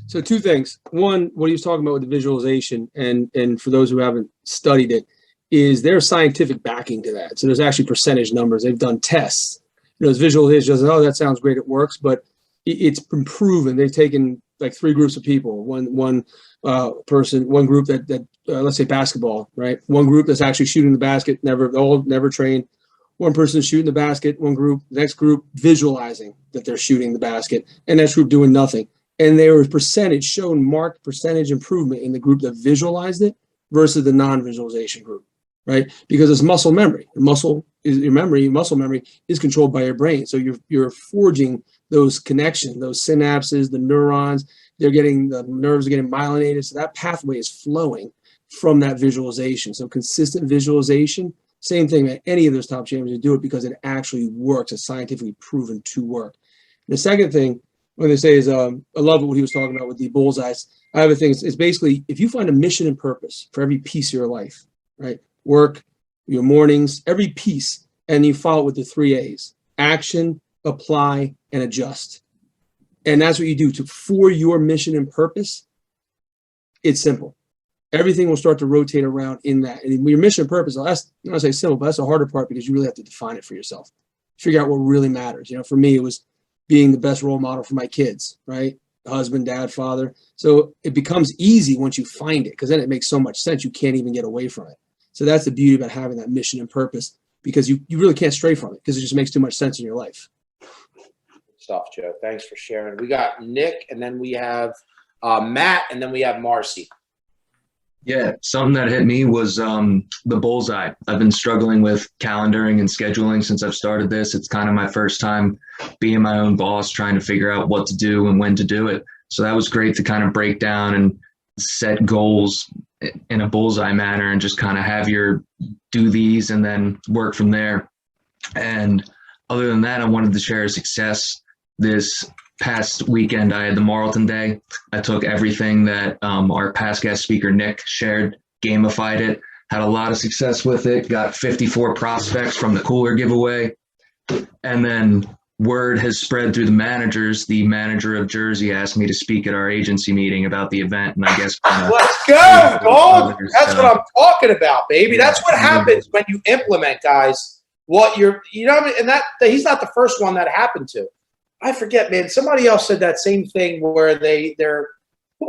So two things. One, what he was talking about with the visualization, and for those who haven't studied it, is there's scientific backing to that. So there's actually percentage numbers. They've done tests. Those visualizations, oh, that sounds great, it works, but it's been proven. They've taken like 3 groups of people. One person, one group that let's say basketball, right? One group that's actually shooting the basket, never trained. One person shooting the basket, one group, next group visualizing that they're shooting the basket, and next group doing nothing. And there was shown marked percentage improvement in the group that visualized it versus the non-visualization group, right? Because it's muscle memory. Muscle memory is controlled by your brain. So you're forging those connections, those synapses, the neurons, the nerves are getting myelinated. So that pathway is flowing from that visualization. So consistent visualization. Same thing at any of those top champions, do it because it actually works. It's scientifically proven to work. The second thing, what they say is, I love what he was talking about with the bullseyes. I have a thing, it's basically, if you find a mission and purpose for every piece of your life, right? Work, your mornings, every piece, and you follow it with the 3 A's: action, apply, and adjust. And that's what you do for your mission and purpose. It's simple. Everything will start to rotate around in that. And your mission and purpose, that's not to say simple, but that's the harder part because you really have to define it for yourself. Figure out what really matters. For me, it was being the best role model for my kids, right? Husband, dad, father. So it becomes easy once you find it because then it makes so much sense. You can't even get away from it. So that's the beauty about having that mission and purpose because you really can't stray from it because it just makes too much sense in your life. Good stuff, Joe. Thanks for sharing. We got Nick, and then we have Matt, and then we have Marcy. Yeah, something that hit me was the bullseye. I've been struggling with calendaring and scheduling since I've started this. It's kind of my first time being my own boss, trying to figure out what to do and when to do it. So that was great to kind of break down and set goals in a bullseye manner and just kind of have your do these and then work from there. And other than that, I wanted to share a success. This past weekend, I had the Marlton Day. I took everything that our past guest speaker, Nick, shared, gamified it, had a lot of success with it, got 54 prospects from the cooler giveaway. And then word has spread through the managers. The manager of Jersey asked me to speak at our agency meeting about the event. And I guess let's go, Gold. That's what I'm talking about, baby. That's what happens when you implement, guys, what and that he's not the first one that happened to. I forget, man. Somebody else said that same thing where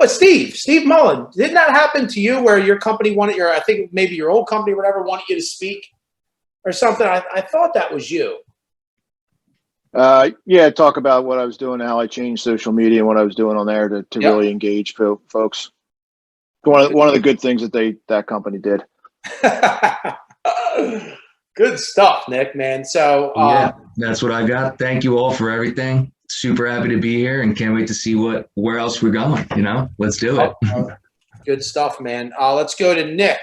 Steve Mullen. Didn't that happen to you where your company I think maybe your old company or whatever wanted you to speak or something? I thought that was you. Talk about what I was doing, how I changed social media and what I was doing on there to really engage folks. One of the good things that company did. Good stuff, Nick, man. So that's what I got. Thank you all for everything. Super happy to be here and can't wait to see where else we're going. Let's do it. Good stuff, man. Let's go to Matt.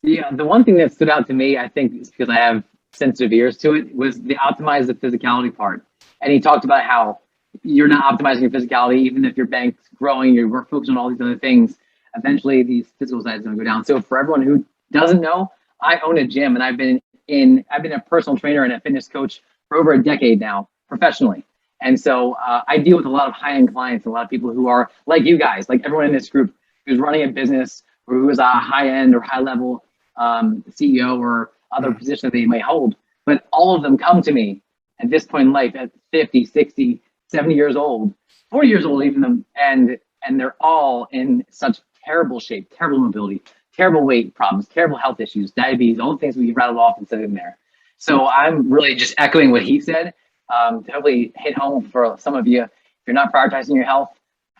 Yeah, the one thing that stood out to me, I think, is because I have sensitive ears to it, was the optimize the physicality part. And he talked about how you're not optimizing your physicality, even if your bank's growing, you're focused on all these other things. eventually these physical side is going to go down. So for everyone who doesn't know, I own a gym, and I've been a personal trainer and a fitness coach for over a decade now, professionally. And so I deal with a lot of high-end clients, a lot of people who are like you guys, like everyone in this group who's running a business or who is a high-end or high-level CEO or other position that they may hold. But all of them come to me at this point in life at 50, 60, 70 years old, 40 years old even, and they're all in such terrible shape, terrible mobility, terrible weight problems, terrible health issues, diabetes, all the things we rattled off and said in there. So I'm really just echoing what he said to hopefully hit home for some of you. If you're not prioritizing your health,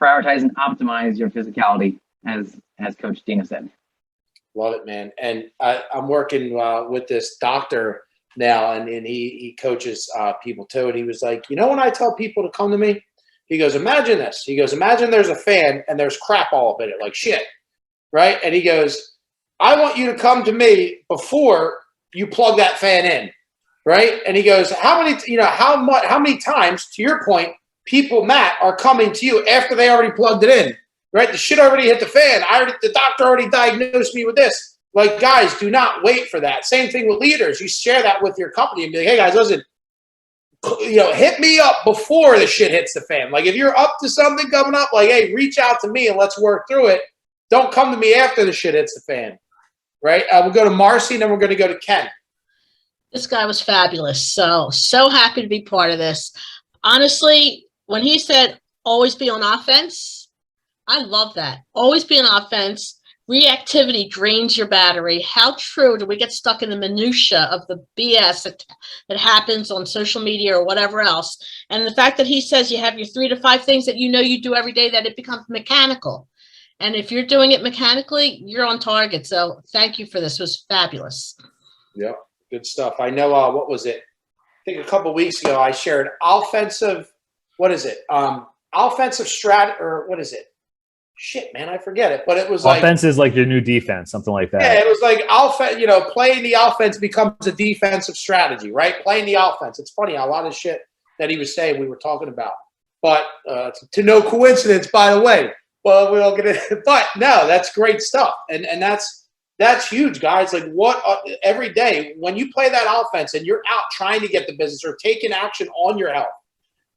prioritize and optimize your physicality, as Coach Dina said. Love it, man. And I'm working with this doctor now, and he coaches people too. And he was like, when I tell people to come to me, he goes, imagine this. He goes, imagine there's a fan and there's crap all up in it, like shit, right? And he goes, I want you to come to me before you plug that fan in, right? And he goes, how many times, to your point, people, Matt, are coming to you after they already plugged it in, right? The shit already hit the fan. The doctor already diagnosed me with this. Like, guys, do not wait for that. Same thing with leaders. You share that with your company and be like, hey, guys, listen, hit me up before the shit hits the fan. Like, if you're up to something coming up, like, hey, reach out to me and let's work through it. Don't come to me after the shit hits the fan, right? We'll go to Marcy, and then we're going to go to Ken. This guy was fabulous. So happy to be part of this. Honestly, when he said always be on offense, I love that. Always be on offense. Reactivity drains your battery. How true do we get stuck in the minutia of the BS that happens on social media or whatever else? And the fact that he says you have your 3 to 5 things that you do every day, that it becomes mechanical. And if you're doing it mechanically, you're on target. So thank you for this. It was fabulous. Yeah, good stuff. I know, what was it? I think a couple of weeks ago I shared offensive, offensive strat, or what is it? Shit, man, I forget it. But it was offense is like your new defense, something like that. Yeah, it was like playing the offense becomes a defensive strategy, right? Playing the offense. It's funny how a lot of shit that he was saying we were talking about. But to no coincidence, by the way. Well, we all get it. But no, that's great stuff. And that's huge, guys. Like, every day when you play that offense and you're out trying to get the business or taking action on your health,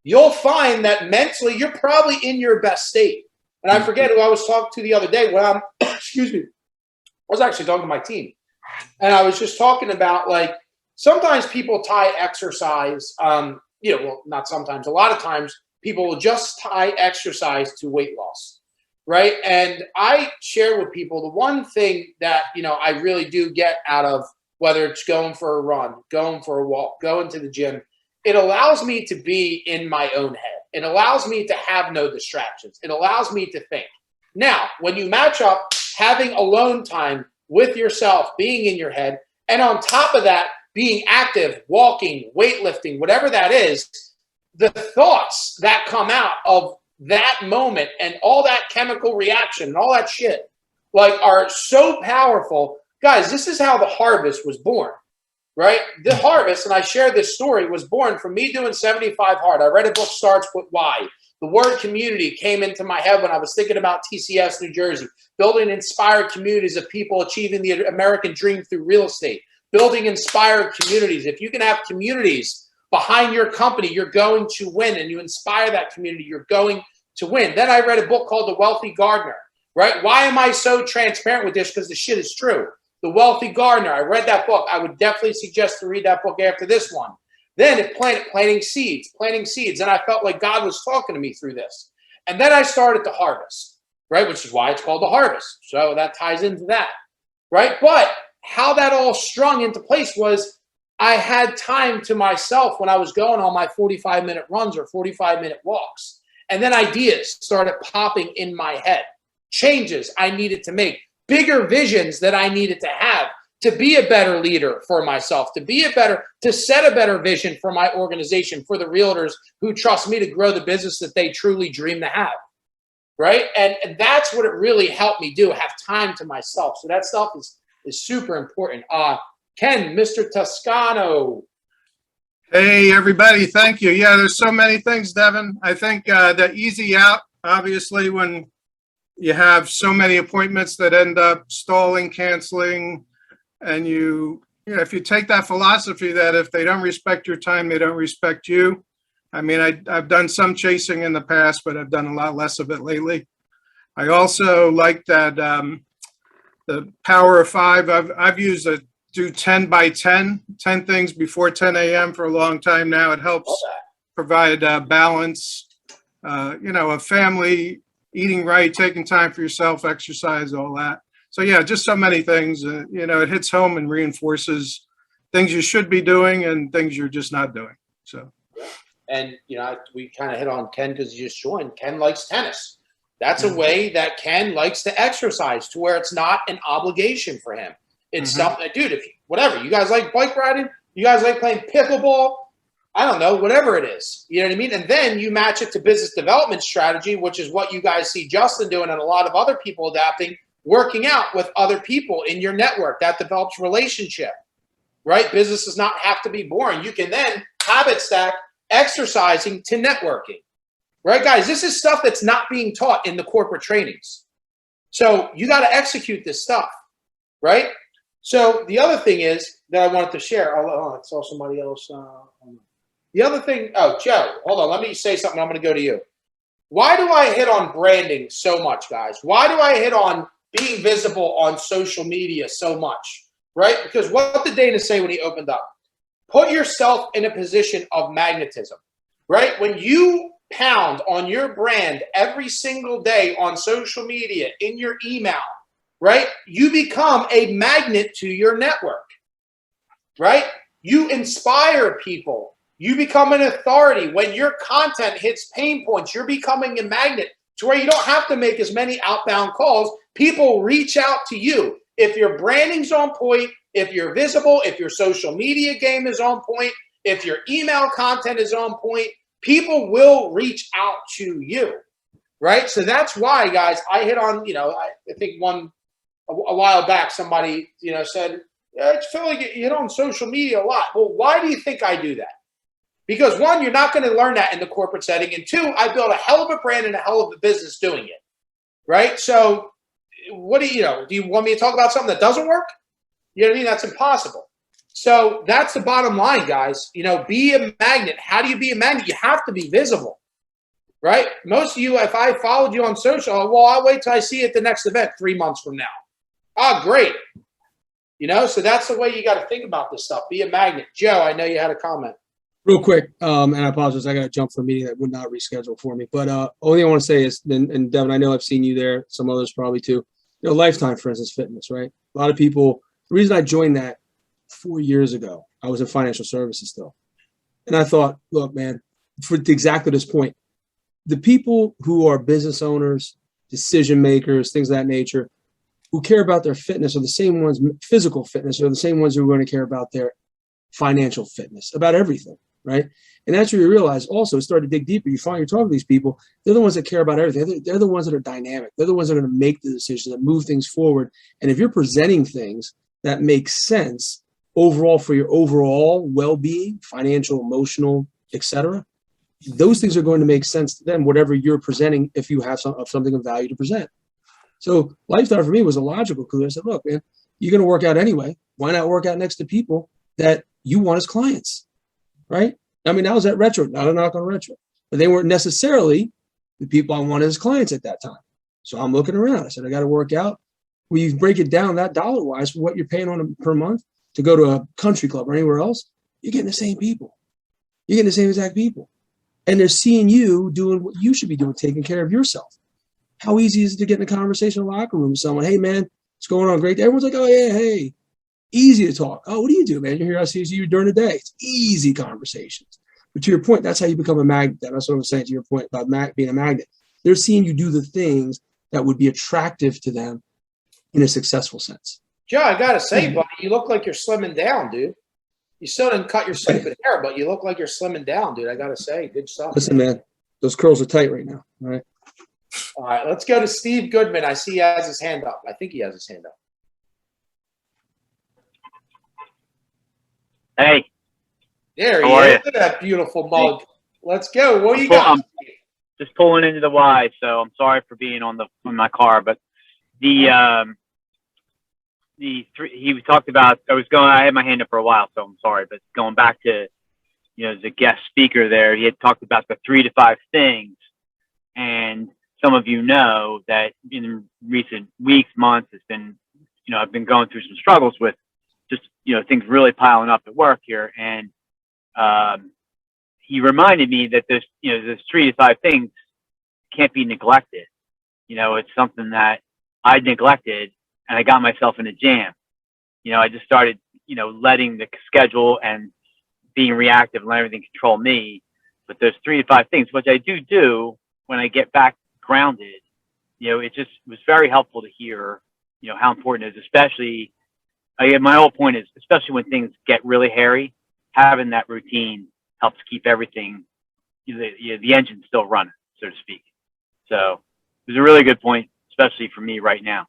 you'll find that mentally you're probably in your best state. And I forget who I was talking to the other day when I was actually talking to my team. And I was just talking about, like, sometimes people tie exercise, not sometimes, a lot of times people will just tie exercise to weight loss, right? And I share with people the one thing that, I really do get out of, whether it's going for a run, going for a walk, going to the gym, it allows me to be in my own head. It allows me to have no distractions. It allows me to think. Now, when you match up having alone time with yourself, being in your head, and on top of that, being active, walking, weightlifting, whatever that is, the thoughts that come out of that moment and all that chemical reaction and all that shit, like, are so powerful. Guys, this is how the harvest was born. Right? The harvest, and I shared this story, was born from me doing 75 hard. I read a book, Starts With Why. The word community came into my head when I was thinking about TCS New Jersey, building inspired communities of people achieving the American dream through real estate, building inspired communities. If you can have communities behind your company, you're going to win, and you inspire that community, you're going to win. Then I read a book called The Wealthy Gardener, right? Why am I so transparent with this? Because the shit is true. The Wealthy Gardener. I read that book. I would definitely suggest to read that book after this one. Then it planting seeds. And I felt like God was talking to me through this. And then I started to harvest, right? Which is why it's called The Harvest. So that ties into that, right? But how that all strung into place was I had time to myself when I was going on my 45-minute runs or 45-minute walks. And then ideas started popping in my head. Changes I needed to make. Bigger visions that I needed to have to be a better leader for myself, to set a better vision for my organization, for the realtors who trust me to grow the business that they truly dream to have, right? And that's what it really helped me do, have time to myself. So that stuff is super important. Ken, Mr. Toscano. Hey, everybody. Thank you. Yeah, there's so many things, Devin. I think the easy out, obviously, when you have so many appointments that end up stalling, canceling, and if you take that philosophy that if they don't respect your time, they don't respect you. I mean, I've done some chasing in the past, but I've done a lot less of it lately. I also like that the power of 5. I've used do 10 by 10 things before 10 a.m. for a long time now. It helps provide balance, a family, eating right, taking time for yourself, exercise, all that. So yeah, just so many things, it hits home and reinforces things you should be doing and things you're just not doing. So. And, we kind of hit on Ken because you just joined. Ken likes tennis. That's a way that Ken likes to exercise to where it's not an obligation for him. It's something, dude, whatever. You guys like bike riding? You guys like playing pickleball? I don't know, whatever it is. You know what I mean? And then you match it to business development strategy, which is what you guys see Justin doing and a lot of other people adapting, working out with other people in your network. That develops relationship, right? Business does not have to be boring. You can then habit stack exercising to networking, right, guys? This is stuff that's not being taught in the corporate trainings. So you got to execute this stuff, right? So the other thing is that I wanted to share. I saw somebody else. The other thing, Joe, hold on. Let me say something. I'm going to go to you. Why do I hit on branding so much, guys? Why do I hit on being visible on social media so much, right? Because what did Dana say when he opened up? Put yourself in a position of magnetism, right? When you pound on your brand every single day on social media, in your email, right? You become a magnet to your network, right? You inspire people. You become an authority. When your content hits pain points, you're becoming a magnet to where you don't have to make as many outbound calls. People reach out to you. If your branding's on point, if you're visible, if your social media game is on point, if your email content is on point, people will reach out to you, right? So that's why, guys, I hit on, I think a while back, somebody, said, I feel like you hit on social media a lot. Well, why do you think I do that? Because one, you're not going to learn that in the corporate setting. And two, I built a hell of a brand and a hell of a business doing it, right? So what do you want me to talk about something that doesn't work? You know what I mean? That's impossible. So that's the bottom line, guys. Be a magnet. How do you be a magnet? You have to be visible, right? Most of you, if I followed you on social, well, I'll wait till I see you at the next event 3 months from now. Oh, great. So that's the way you got to think about this stuff. Be a magnet. Joe, I know you had a comment. Real quick, and I apologize, I got to jump for a meeting that would not reschedule for me. But only thing I want to say is, and Devin, I know I've seen you there, some others probably too. Lifetime, for instance, fitness, right? A lot of people, the reason I joined that 4 years ago, I was in financial services still. And I thought, look, man, for exactly this point, the people who are business owners, decision makers, things of that nature, who care about their fitness are the same ones, physical fitness, are the same ones who are going to care about their financial fitness, about everything. Right. And that's where you realize also, start to dig deeper. You find you're talking to these people, they're the ones that care about everything. They're the ones that are dynamic. They're the ones that are going to make the decisions, that move things forward. And if you're presenting things that make sense overall for your overall well-being, financial, emotional, etc., those things are going to make sense to them, whatever you're presenting, if you have something of value to present. So lifestyle for me was a logical clue. I said, look, man, you're going to work out anyway. Why not work out next to people that you want as clients? Right? I mean, I was at Retro, not a knock on Retro, but they weren't necessarily the people I wanted as clients at that time. So I'm looking around. I said, I got to work out. When you break it down that dollar wise for what you're paying on per month to go to a country club or anywhere else, you're getting the same people. You're getting the same exact people. And they're seeing you doing what you should be doing, taking care of yourself. How easy is it to get in a conversation in the locker room with someone? Hey, man, what's going on? Great. Everyone's like, oh, yeah, hey. Easy to talk. Oh, what do you do, man? You're here. I see you during the day. It's easy conversations. But to your point, that's how you become a magnet. That's what I'm saying to your point about being a magnet. They're seeing you do the things that would be attractive to them in a successful sense. Joe, I got to say, buddy, you look like you're slimming down, dude. You still didn't cut your stupid hair, but you look like you're slimming down, dude. I got to say, good stuff. Listen, man, those curls are tight right now. All right. All right, let's go to Steve Goodman. I see he has his hand up. I think he has his hand up. Hey. There he is. Look at that beautiful mug. Let's go. What do you got? just pulling into the Y. So I'm sorry for being on my car, but he talked about, I had my hand up for a while, so I'm sorry, but going back to, the guest speaker there, he had talked about the 3 to 5 things. And some of you know that in recent weeks, months, it's been, I've been going through some struggles with just, things really piling up at work here. And he reminded me that there's 3 to 5 things can't be neglected. It's something that I neglected and I got myself in a jam. I just started, letting the schedule and being reactive and letting everything control me. But there's 3 to 5 things, which I do when I get back grounded. It just was very helpful to hear, how important it is, especially, my whole point is, especially when things get really hairy, having that routine helps keep everything, the engine still running, so to speak. So it was a really good point, especially for me right now.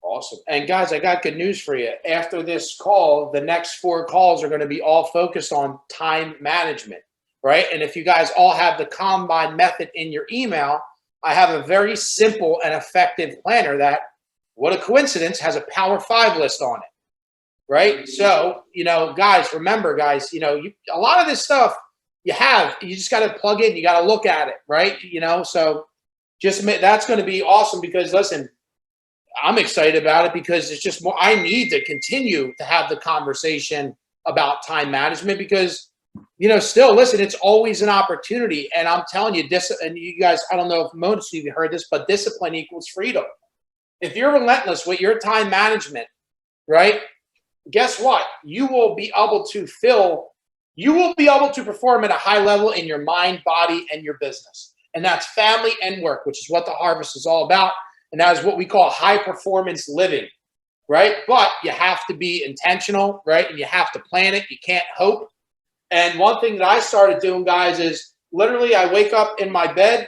Awesome. And guys, I got good news for you. After this call, the next 4 calls are going to be all focused on time management, right? And if you guys all have the Combine method in your email, I have a very simple and effective planner that, what a coincidence, has a Power 5 list on it, right? So, guys, remember, guys, a lot of this stuff you just got to plug in, you got to look at it, right? So that's going to be awesome because, listen, I'm excited about it because it's just more, I need to continue to have the conversation about time management because, still, listen, it's always an opportunity. And I'm telling you, and you guys, I don't know if most of you heard this, but discipline equals freedom. If you're relentless with your time management, right, guess what? You will be able to perform at a high level in your mind, body, and your business. And that's family and work, which is what the Harvest is all about. And that is what we call high performance living, right? But you have to be intentional, right? And you have to plan it. You can't hope. And one thing that I started doing, guys, is literally I wake up in my bed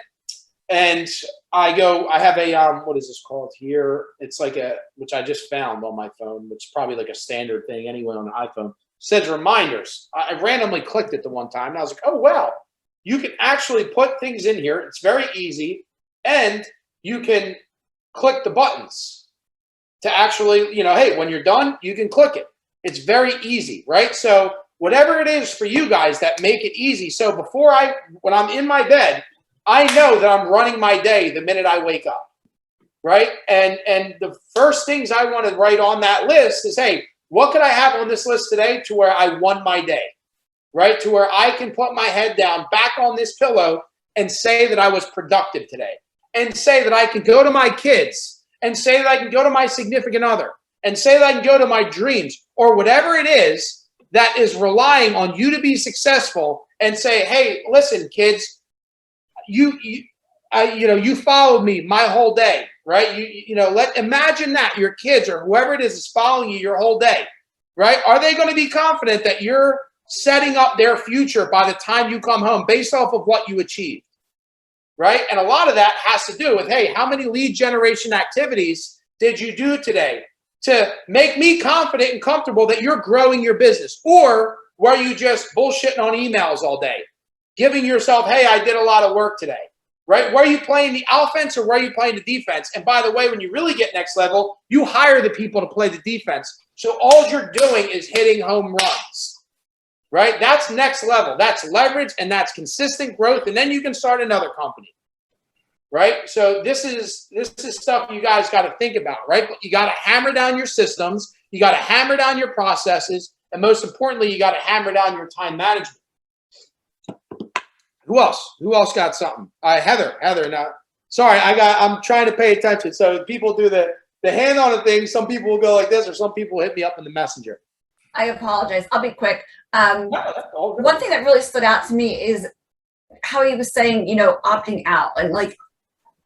and I have a, what is this called here? It's like which I just found on my phone, which is probably like a standard thing anyway on the iPhone. It says reminders. I randomly clicked it the one time and I was like, oh, wow, you can actually put things in here. It's very easy. And you can click the buttons to actually, hey, when you're done, you can click it. It's very easy, right? So whatever it is for you guys that make it easy. So when I'm in my bed, I know that I'm running my day the minute I wake up, right? And the first things I want to write on that list is, hey, what could I have on this list today to where I won my day, right? To where I can put my head down back on this pillow and say that I was productive today. And say that I can go to my kids and say that I can go to my significant other and say that I can go to my dreams or whatever it is that is relying on you to be successful and say, hey, listen, kids, you followed me my whole day, right? Imagine that your kids or whoever it is following you your whole day, right? Are they going to be confident that you're setting up their future by the time you come home based off of what you achieved? Right? And a lot of that has to do with, hey, how many lead generation activities did you do today to make me confident and comfortable that you're growing your business? Or were you just bullshitting on emails all day, giving yourself, hey, I did a lot of work today, right? Were you playing the offense or were you playing the defense? And by the way, when you really get next level, you hire the people to play the defense. So all you're doing is hitting home runs, right? That's next level. That's leverage and that's consistent growth. And then you can start another company, right? So this is stuff you guys got to think about, right? You got to hammer down your systems. You got to hammer down your processes. And most importantly, you got to hammer down your time management. Who else? Who else got something? Heather, now. Sorry, I'm trying to pay attention. So people do the hand on the thing. Some people will go like this or some people will hit me up in the messenger. I apologize. I'll be quick. One thing that really stood out to me is how he was saying, opting out. And like,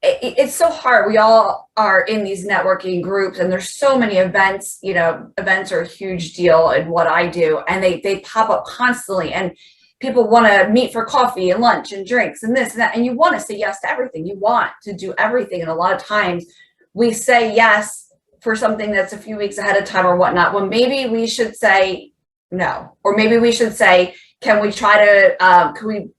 it's so hard. We all are in these networking groups and there's so many events, events are a huge deal in what I do. And they pop up constantly and people want to meet for coffee and lunch and drinks and this and that. And you want to say yes to everything. You want to do everything. And a lot of times we say yes for something that's a few weeks ahead of time or whatnot, when maybe we should say no, or maybe we should say, can we try to, can we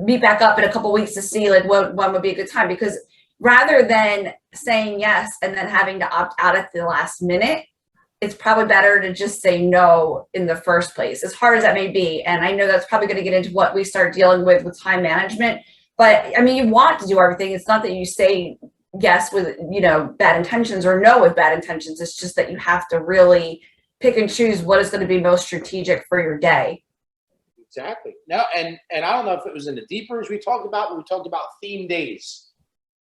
meet back up in a couple weeks to see like when would be a good time, because rather than saying yes and then having to opt out at the last minute, it's probably better to just say no in the first place, as hard as that may be. And I know that's probably going to get into what we start dealing with time management. But I mean, you want to do everything. It's not that you say yes with, bad intentions or no with bad intentions. It's just that you have to really pick and choose what is going to be most strategic for your day. Exactly. No, and I don't know if it was in the deepers we talked about theme days.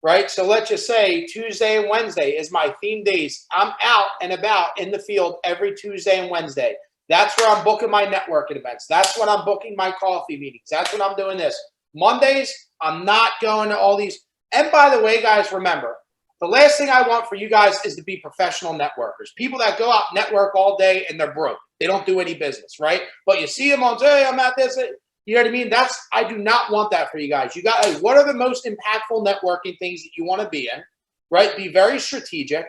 Right. So let's just say Tuesday and Wednesday is my theme days. I'm out and about in the field every Tuesday and Wednesday. That's where I'm booking my networking events. That's when I'm booking my coffee meetings. That's when I'm doing this. Mondays, I'm not going to all these. And by the way, guys, remember, the last thing I want for you guys is to be professional networkers. People that go out network all day and they're broke. They don't do any business, right? But you see them on, hey, I'm at this. You know what I mean? I do not want that for you guys. You got, what are the most impactful networking things that you want to be in, right? Be very strategic.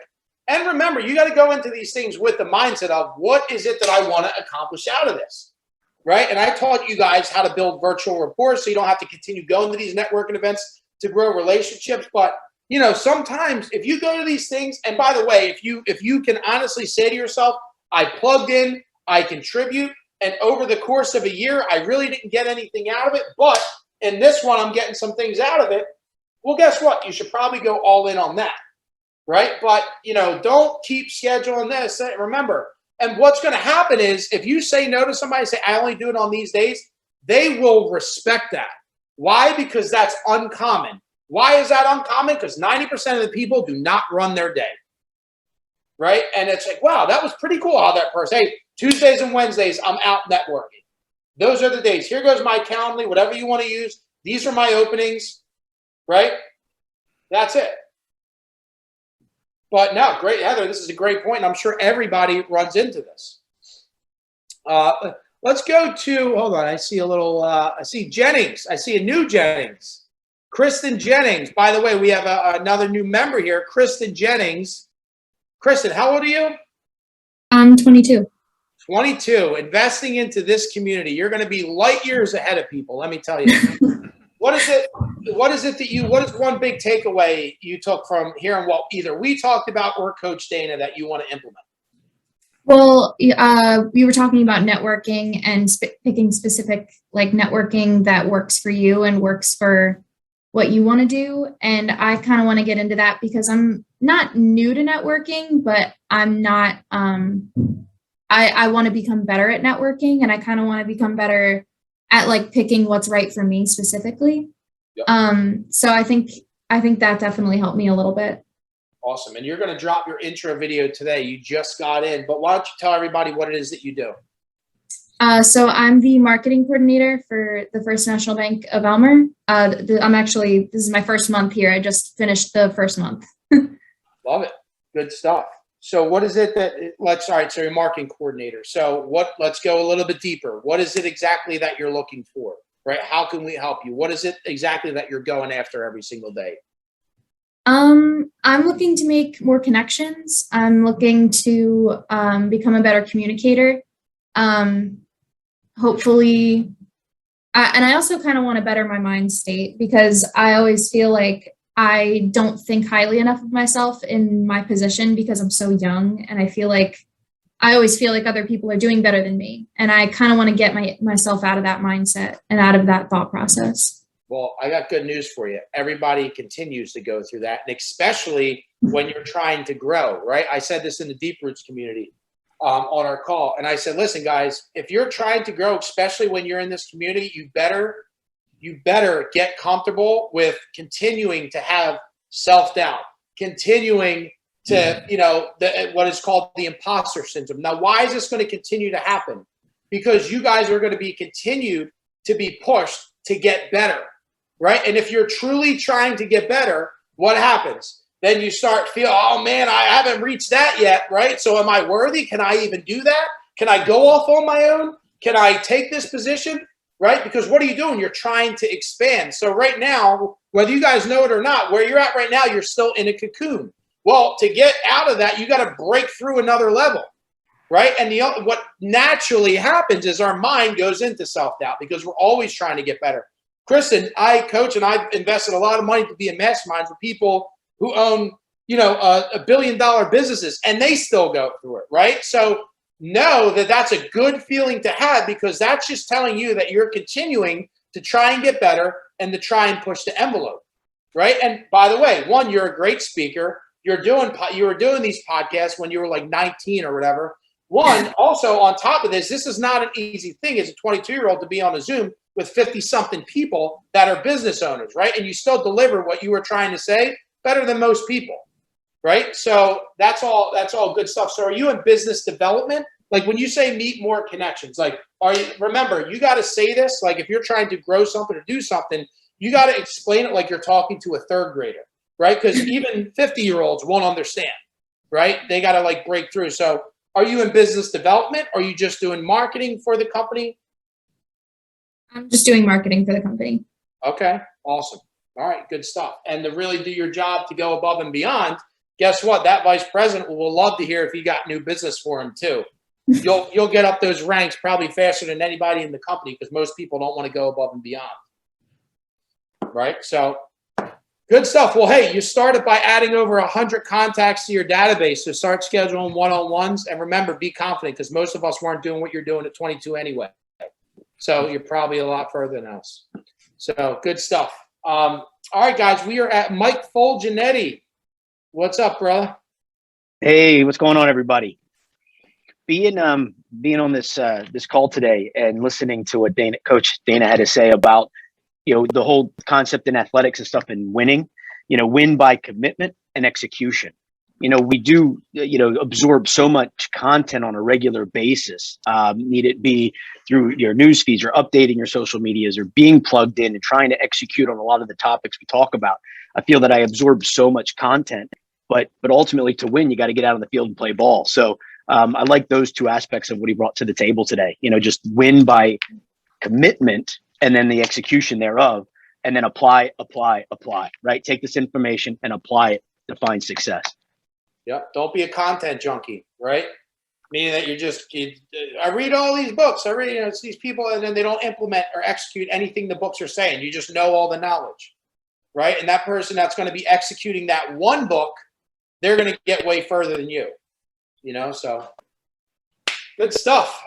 And remember, you got to go into these things with the mindset of what is it that I want to accomplish out of this, right? And I taught you guys how to build virtual rapport so you don't have to continue going to these networking events to grow relationships. But, sometimes if you go to these things, and by the way, if you can honestly say to yourself, I plugged in, I contribute, and over the course of a year, I really didn't get anything out of it. But in this one, I'm getting some things out of it. Well, guess what? You should probably go all in on that, right? But, don't keep scheduling this. Remember, and what's going to happen is if you say no to somebody, say, I only do it on these days, they will respect that. Why? Because that's uncommon. Why is that uncommon? Because 90% of the people do not run their day, right? And it's like, wow, that was pretty cool how that person, hey, Tuesdays and Wednesdays, I'm out networking. Those are the days. Here goes my Calendly, whatever you want to use. These are my openings, right? That's it. But no, great, Heather, this is a great point, and I'm sure everybody runs into this. Let's go to, hold on, I see a little, I see Jennings. I see a new Jennings. Kristen Jennings. By the way, we have another new member here, Kristen Jennings. Kristen, how old are you? I'm 22. 22, investing into this community. You're going to be light years ahead of people, let me tell you. What is it that what is one big takeaway you took from hearing what either we talked about or Coach Dana that you want to implement? Well, we were talking about networking and picking specific networking that works for you and works for what you want to do. And I kind of want to get into that because I'm not new to networking, but I'm not, I want to become better at networking, and I kind of want to become better at picking what's right for me specifically. Yep. So I think that definitely helped me a little bit. Awesome. And you're going to drop your intro video today. You just got in, but why don't you tell everybody what it is that you do? So I'm the marketing coordinator for the First National Bank of Elmer. This is my first month here. I just finished the first month. Love it. Good stuff. So what is it that so you're marketing coordinator. So let's go a little bit deeper. What is it exactly that you're looking for, right? How can we help you? What is it exactly that you're going after every single day? I'm looking to make more connections. I'm looking to become a better communicator. Hopefully, and I also kind of want to better my mind state because I always feel like I don't think highly enough of myself in my position because I'm so young, and I always feel like other people are doing better than me, and I kind of want to get myself out of that mindset and out of that thought process. Well, I got good news for you. Everybody continues to go through that, and especially when you're trying to grow, right? I said this in the Deep Roots community on our call, and I said, listen, guys, if you're trying to grow, especially when you're in this community, you better get comfortable with continuing to have self-doubt, continuing to, what is called the imposter syndrome. Now, why is this going to continue to happen? Because you guys are going to be continued to be pushed to get better, right? And if you're truly trying to get better, what happens? Then you start feel, oh man, I haven't reached that yet, right? So am I worthy? Can I even do that? Can I go off on my own? Can I take this position, right? Because what are you doing? You're trying to expand. So right now, whether you guys know it or not, where you're at right now, you're still in a cocoon. Well, to get out of that, you got to break through another level, right? And what naturally happens is our mind goes into self-doubt because we're always trying to get better. Kristen, I coach and I've invested a lot of money to be in masterminds with people who own, $1 billion businesses, and they still go through it, right? So know that that's a good feeling to have, because that's just telling you that you're continuing to try and get better and to try and push the envelope, right? And by the way, one, you're a great speaker. You were doing these podcasts when you were like 19 or whatever. One, also on top of this is not an easy thing as a 22-year-old to be on a Zoom with 50-something people that are business owners, right? And you still deliver what you were trying to say better than most people, right? So that's all good stuff. So are you in business development? Like when you say meet more connections, like remember, you got to say this, like if you're trying to grow something or do something, you got to explain it like you're talking to a third grader, right? Because even 50-year-olds won't understand, right? They got to like break through. So are you in business development? Or are you just doing marketing for the company? I'm just doing marketing for the company. Okay, awesome. All right, good stuff. And to really do your job to go above and beyond, guess what? That vice president will love to hear if you got new business for him too. You'll get up those ranks probably faster than anybody in the company, because most people don't want to go above and beyond. Right? So good stuff. Well, hey, you started by adding over 100 contacts to your database. So start scheduling one-on-ones, and remember, be confident, because most of us weren't doing what you're doing at 22 anyway. So you're probably a lot further than us. So good stuff. All right, guys, we are at Mike Fulginetti. What's up, brother? Hey, what's going on, everybody? Being on this this call today and listening to what Coach Dana had to say about the whole concept in athletics and stuff, and winning, win by commitment and execution. We do absorb so much content on a regular basis. Need it be through your news feeds or updating your social medias or being plugged in and trying to execute on a lot of the topics we talk about. I feel that I absorb so much content, but ultimately to win, you got to get out on the field and play ball. So I like those two aspects of what he brought to the table today. Just win by commitment and then the execution thereof, and then apply, right? Take this information and apply it to find success. Yep. Don't be a content junkie, right? Meaning that I read all these books. I read, it's these people, and then they don't implement or execute anything the books are saying. You just know all the knowledge, right? And that person that's going to be executing that one book, they're going to get way further than you, so good stuff.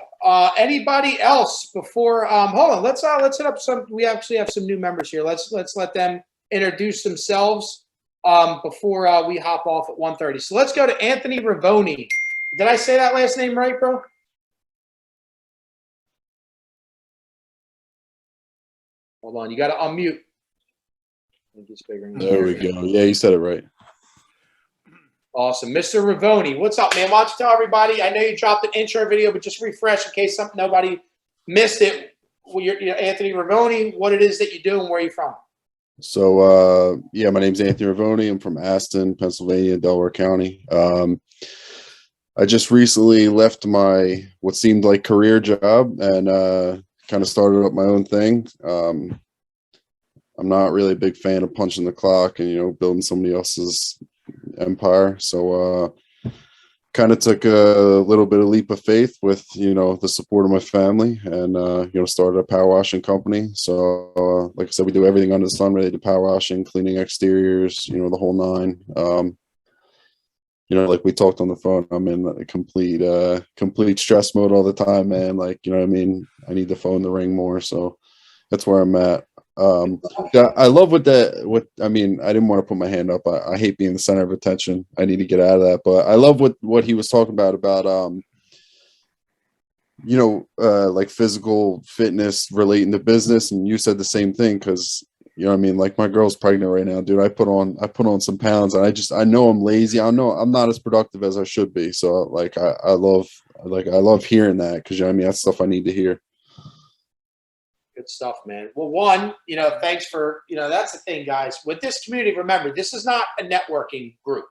Anybody else before, hold on, let's hit up we actually have some new members here. Let's let them introduce themselves before we hop off at 1:30. So let's go to Anthony Ravoni. Did I say that last name right, bro? Hold on, you got to unmute. There we go. Yeah, you said it right. Awesome. Mr. Ravoni, what's up, man? Why don't you tell everybody, I know you dropped an intro video, but just refresh in case nobody missed it. You're Anthony Ravoni, what it is that you do and where you're from. So, my name's Anthony Ravoni. I'm from Aston, Pennsylvania, Delaware County. I just recently left my what seemed like career job and kind of started up my own thing. I'm not really a big fan of punching the clock and, building somebody else's empire. So kind of took a little bit of leap of faith with, the support of my family and, started a power washing company. So like I said, we do everything under the sun related to power washing, cleaning exteriors, the whole nine. Like we talked on the phone, I'm in a complete stress mode all the time, man. Like, I need the phone to ring more. So that's where I'm at. I love I didn't want to put my hand up. I hate being the center of attention. I need to get out of that. But I love what he was talking about like physical fitness relating to business. And you said the same thing, because like my girl's pregnant right now, dude. I put on some pounds, and I know I'm lazy. I know I'm not as productive as I should be. So like I love hearing that, because that's stuff I need to hear. Good stuff, man. Well, one, thanks for, that's the thing, guys. With this community, remember, this is not a networking group,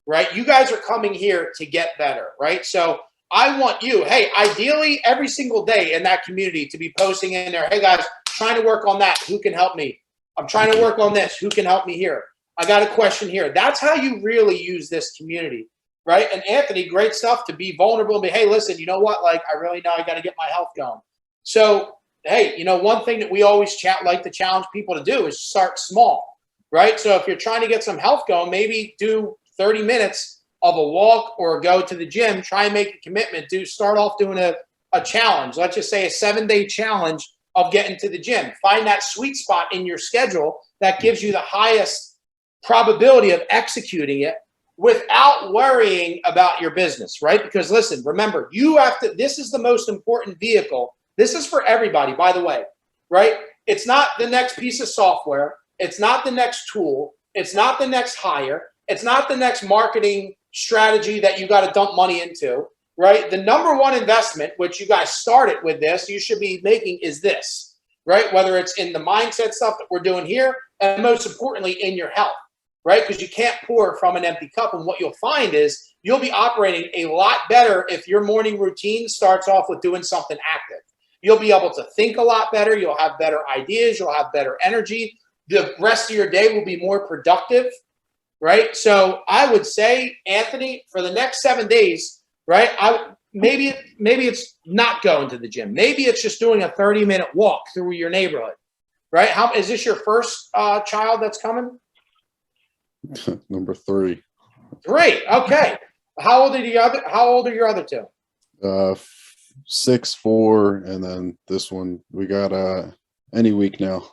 right? You guys are coming here to get better, right? So I want you, hey, ideally every single day in that community to be posting in there, hey, guys, trying to work on that. Who can help me? I'm trying to work on this. Who can help me here? I got a question here. That's how you really use this community, right? And Anthony, great stuff to be vulnerable and be, hey, listen, you know what? Like, I really know I got to get my health going. So hey, one thing that we always like to challenge people to do is start small, right? So if you're trying to get some health going, maybe do 30 minutes of a walk or go to the gym. Try and make a commitment. Start off doing a challenge. Let's just say a 7-day challenge of getting to the gym. Find that sweet spot in your schedule that gives you the highest probability of executing it without worrying about your business, right? Because listen, remember, this is the most important vehicle. This is for everybody, by the way, right? It's not the next piece of software. It's not the next tool. It's not the next hire. It's not the next marketing strategy that you got to dump money into, right? The number one investment, which you guys started with this, you should be making is this, right? Whether it's in the mindset stuff that we're doing here, and most importantly, in your health, right? Because you can't pour from an empty cup. And what you'll find is you'll be operating a lot better if your morning routine starts off with doing something active. You'll be able to think a lot better. You'll have better ideas. You'll have better energy. The rest of your day will be more productive, right? So I would say, Anthony, for the next 7 days, right? Maybe it's not going to the gym. Maybe it's just doing a 30-minute walk through your neighborhood, right? Is this your first child that's coming? Number 3. 3. Okay. How old are your other two? 6, 4, and then this one we got any week now.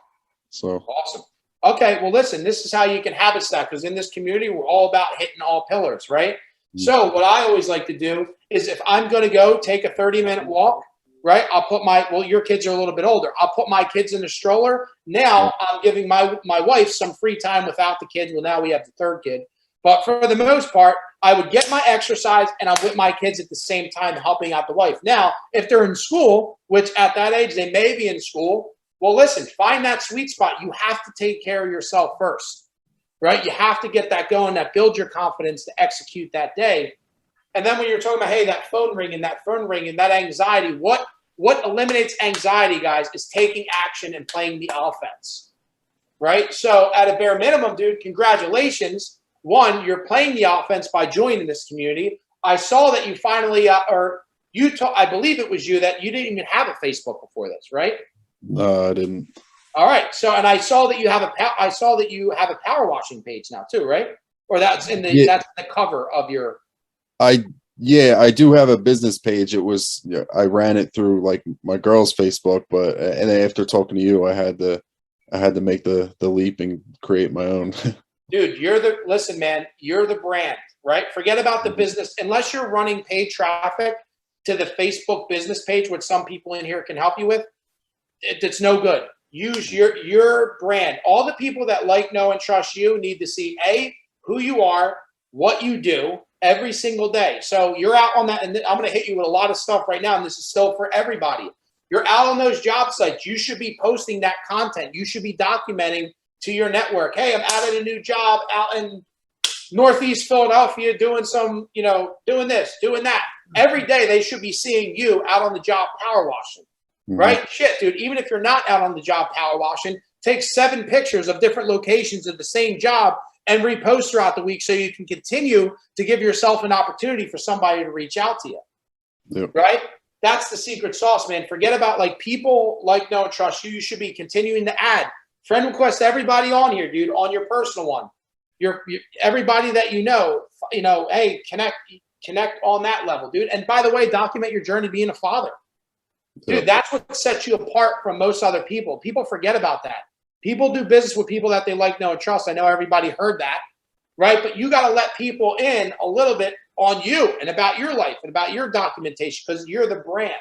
So awesome. Okay, well, listen, this is how you can habit stack, because in this community, we're all about hitting all pillars, right? So what I always like to do is if I'm going to go take a 30-minute walk, right, I'll put your kids are a little bit older. I'll put my kids in the stroller. Now I'm giving my wife some free time without the kids. Well, now we have the third kid. But for the most part, I would get my exercise and I'm with my kids at the same time helping out the wife. Now, if they're in school, which at that age they may be in school, well, listen, find that sweet spot. You have to take care of yourself first, right? You have to get that going, that builds your confidence to execute that day. And then when you're talking about, hey, that phone ringing, that anxiety, what eliminates anxiety, guys, is taking action and playing the offense, right? So at a bare minimum, dude, congratulations. One, you're playing the offense by joining this community. I saw that you finally, I believe it was you, that you didn't even have a Facebook before this, right? No, I didn't. All right. So, and I saw that you have a power washing page now too, right? Or that's in the cover of your. I do have a business page. It was I ran it through like my girl's Facebook, but and then after talking to you, I had to make the leap and create my own. Dude, listen, man, you're the brand, right? Forget about the business. Unless you're running paid traffic to the Facebook business page, which some people in here can help you with, it's no good. Use your brand. All the people that like, know, and trust you need to see who you are, what you do every single day. So you're out on that, and I'm going to hit you with a lot of stuff right now, and this is still for everybody. You're out on those job sites. You should be posting that content. You should be documenting to your network. Hey, I'm out at a new job out in Northeast Philadelphia doing some, doing this, doing that. Every day they should be seeing you out on the job power washing. Right? Shit, dude. Even if you're not out on the job power washing, take 7 pictures of different locations of the same job and repost throughout the week so you can continue to give yourself an opportunity for somebody to reach out to you. Yep. Right? That's the secret sauce, man. Forget about like people like, know, and trust you. You should be continuing to add friend request to everybody on here, dude, on your personal one. Everybody that hey, connect on that level, dude. And by the way, document your journey being a father. Dude, that's what sets you apart from most other people. People forget about that. People do business with people that they like, know, and trust. I know everybody heard that, right? But you got to let people in a little bit on you and about your life and about your documentation because you're the brand,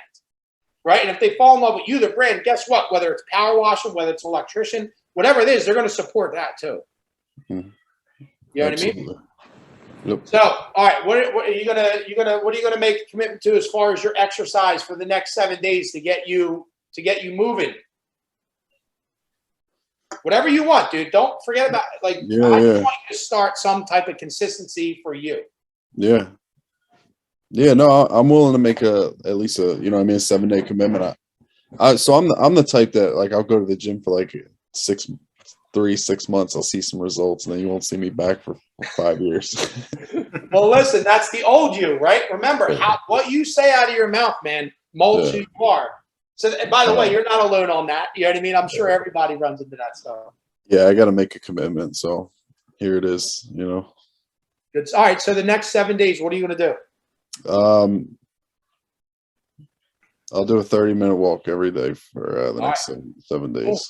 right? And if they fall in love with you, the brand, guess what? Whether it's power washing, whether it's electrician, whatever it is, they're going to support that too. You know Absolutely. what I mean? Yep. So, all right, what are you gonna make a commitment to as far as your exercise for the next 7 days to get you moving? Whatever you want, dude. Don't forget about I just want you to start some type of consistency for you. Yeah. No, I'm willing to make at least a 7-day commitment. So I'm the type that like I'll go to the gym for like 6 months. I'll see some results, and then you won't see me back for 5 years. Well, listen, that's the old you, right? Remember what you say out of your mouth, man, molds who you are. So, and by the way, you're not alone on that. You know what I mean? I'm sure everybody runs into that stuff. Yeah, I got to make a commitment. So here it is, you know. Good. All right. So the next 7 days, what are you going to do? I'll do a 30-minute walk every day for the next 7 days. Cool.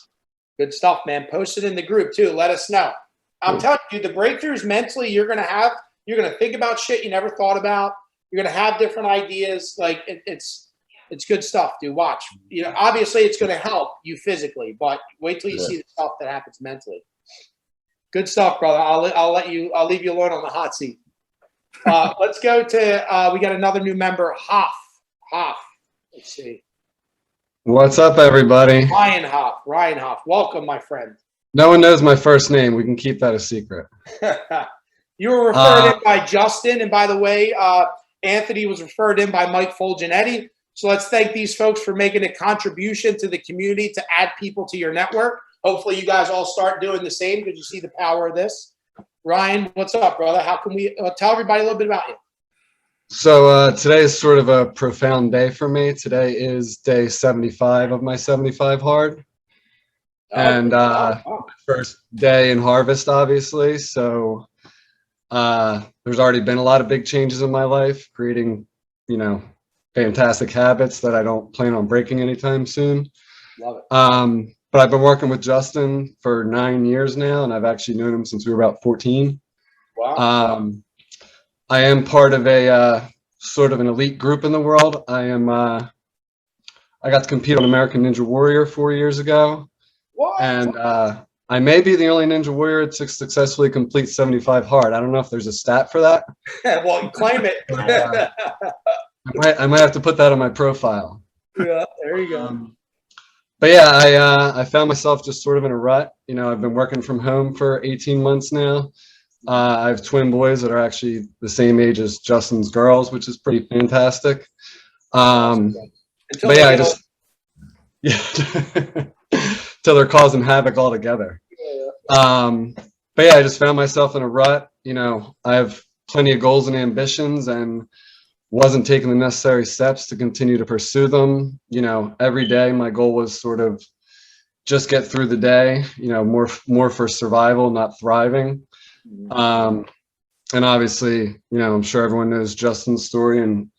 Good stuff, man. Post it in the group too. Let us know. I'm telling you, the breakthroughs mentally you're going to think about shit you never thought about. You're going to have different ideas. Like it's good stuff, dude. Watch. You know, obviously it's going to help you physically, but wait till you see the stuff that happens mentally. Good stuff, brother. I'll leave you alone on the hot seat. Let's go to, we got another new member, Hoff. Let's see. What's up, everybody? Ryan Hoff. Welcome, my friend. No one knows my first name. We can keep that a secret. You were referred in by Justin. And by the way, Anthony was referred in by Mike Fulgenetti. So let's thank these folks for making a contribution to the community to add people to your network. Hopefully you guys all start doing the same because you see the power of this. Ryan, what's up, brother? How can we tell everybody a little bit about you? So today is sort of a profound day for me. Today is day 75 of my 75 hard. And first day in harvest, obviously. So there's already been a lot of big changes in my life, creating, you know, fantastic habits that I don't plan on breaking anytime soon. Love it. But I've been working with Justin for 9 years now, and I've actually known him since we were about 14. Wow. I am part of a sort of an elite group in the world. I got to compete on American Ninja Warrior 4 years ago. What? And I may be the only Ninja Warrior to successfully complete 75 hard. I don't know if there's a stat for that. Well, you claim it. I might have to put that on my profile. Yeah, there you go. But yeah, I found myself just sort of in a rut. You know, I've been working from home for 18 months now. I have twin boys that are actually the same age as Justin's girls, which is pretty fantastic. But yeah, I just till they're causing havoc altogether. But yeah, I just found myself in a rut. You know, I have plenty of goals and ambitions and wasn't taking the necessary steps to continue to pursue them. You know, every day my goal was sort of just get through the day, you know, more for survival, not thriving. And obviously, you know, I'm sure everyone knows Justin's story and